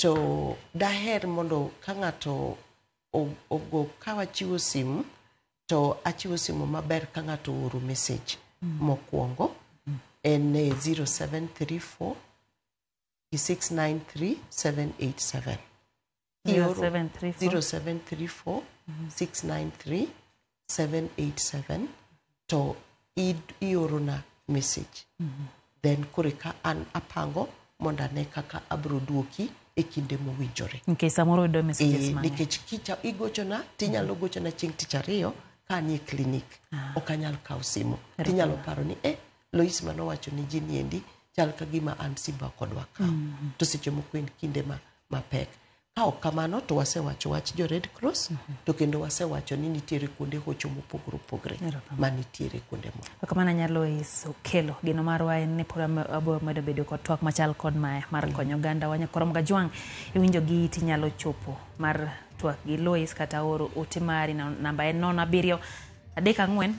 to daher mondo ka ng'ato ogo ka wachiwo simu to achiwo simu maber ka ng'ato oro message mokwongo en 0734 693 787 0734 693 787 to iorona message then kureka an apango mondo ane kaka abro duoki e kinde mowinjore. Okay, samoro do messages mang'eny. Nikech kicha igochona tinyalo gochona chieng' tich ariyo ka anie klinik. Ok anyal kawo simu. Tinyalo paro ni Lois manowacho ni ji niendi chal ka gima an simba kodwa kawo. To seche moko en kinde mapek. Ka ok kamano to wasewacho wach jo Red Cross to kendo wasewacho ni nitiere kuonde hocho mopogore opogore manitiere kuonde mo. Kamano nyalo iso kelo gino marwa en ni pura abo medo bedo kod twak machal kod mar konyo oganda Wanyakorom Gajwang' iwinjo gi tinyalo chopo mar twak gi Lois kata oro ote mari na namba en 07 34 609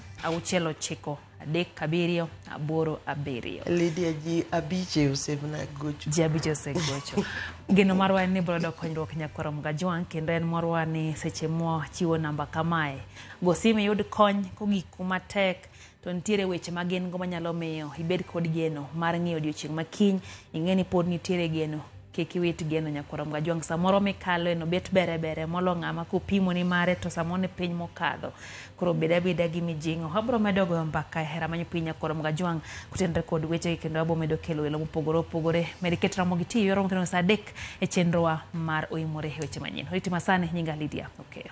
377. Lydia ji abiche osebna gocho. Ji abiche osegocho. Gino marwa en ni brodo konyruok Nyakorom Gajwang' kendo en marwa ni seche mo chiwo namba kamae. Go simu yud kony kogik kuma tek to nitiere weche magin go manyalo miyo ibed kod geno mar ng'iyo odiochieng' makiny ing'eni pod nitiere geno kik iwit geno Nyakorom Gajwang' samoro mikalo eno bet bere molo ng'ama kopimo ni mare to samone piny mokadho koro beda gi mijing'o abro medo goyo mbaka hera manyo piny Nyakorom Gajwang' kutenre kod weche kendo abo medo kelo welo mopogore opogore mediketra mogi ti yoro mkeno sa 3 e chenrowa mar oimore weche manyien riti masane nyinga Lydia. Okay.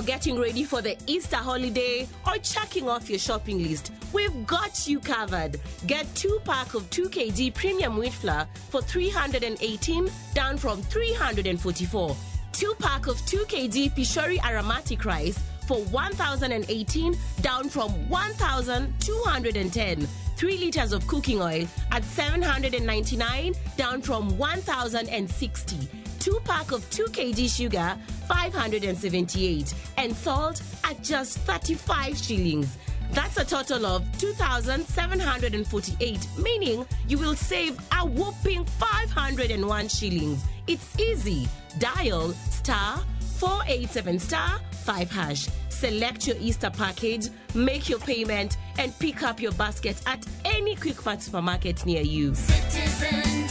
Getting ready for the Easter holiday or checking off your shopping list, we've got you covered. Get 2-pack of 2 kg premium wheat flour for 318 down from 344. 2-pack of 2 kg Pishori aromatic rice for 1,018 down from 1,210. 3 liters of cooking oil at 799 down from 1,060. 2-pack of 2 kg sugar, 578, and salt at just 35 shillings. That's a total of 2,748, meaning you will save a whopping 501 shillings. It's easy. Dial *487*5#. Select your Easter package, make your payment, and pick up your basket at any Quick Fat supermarket near you. Citizen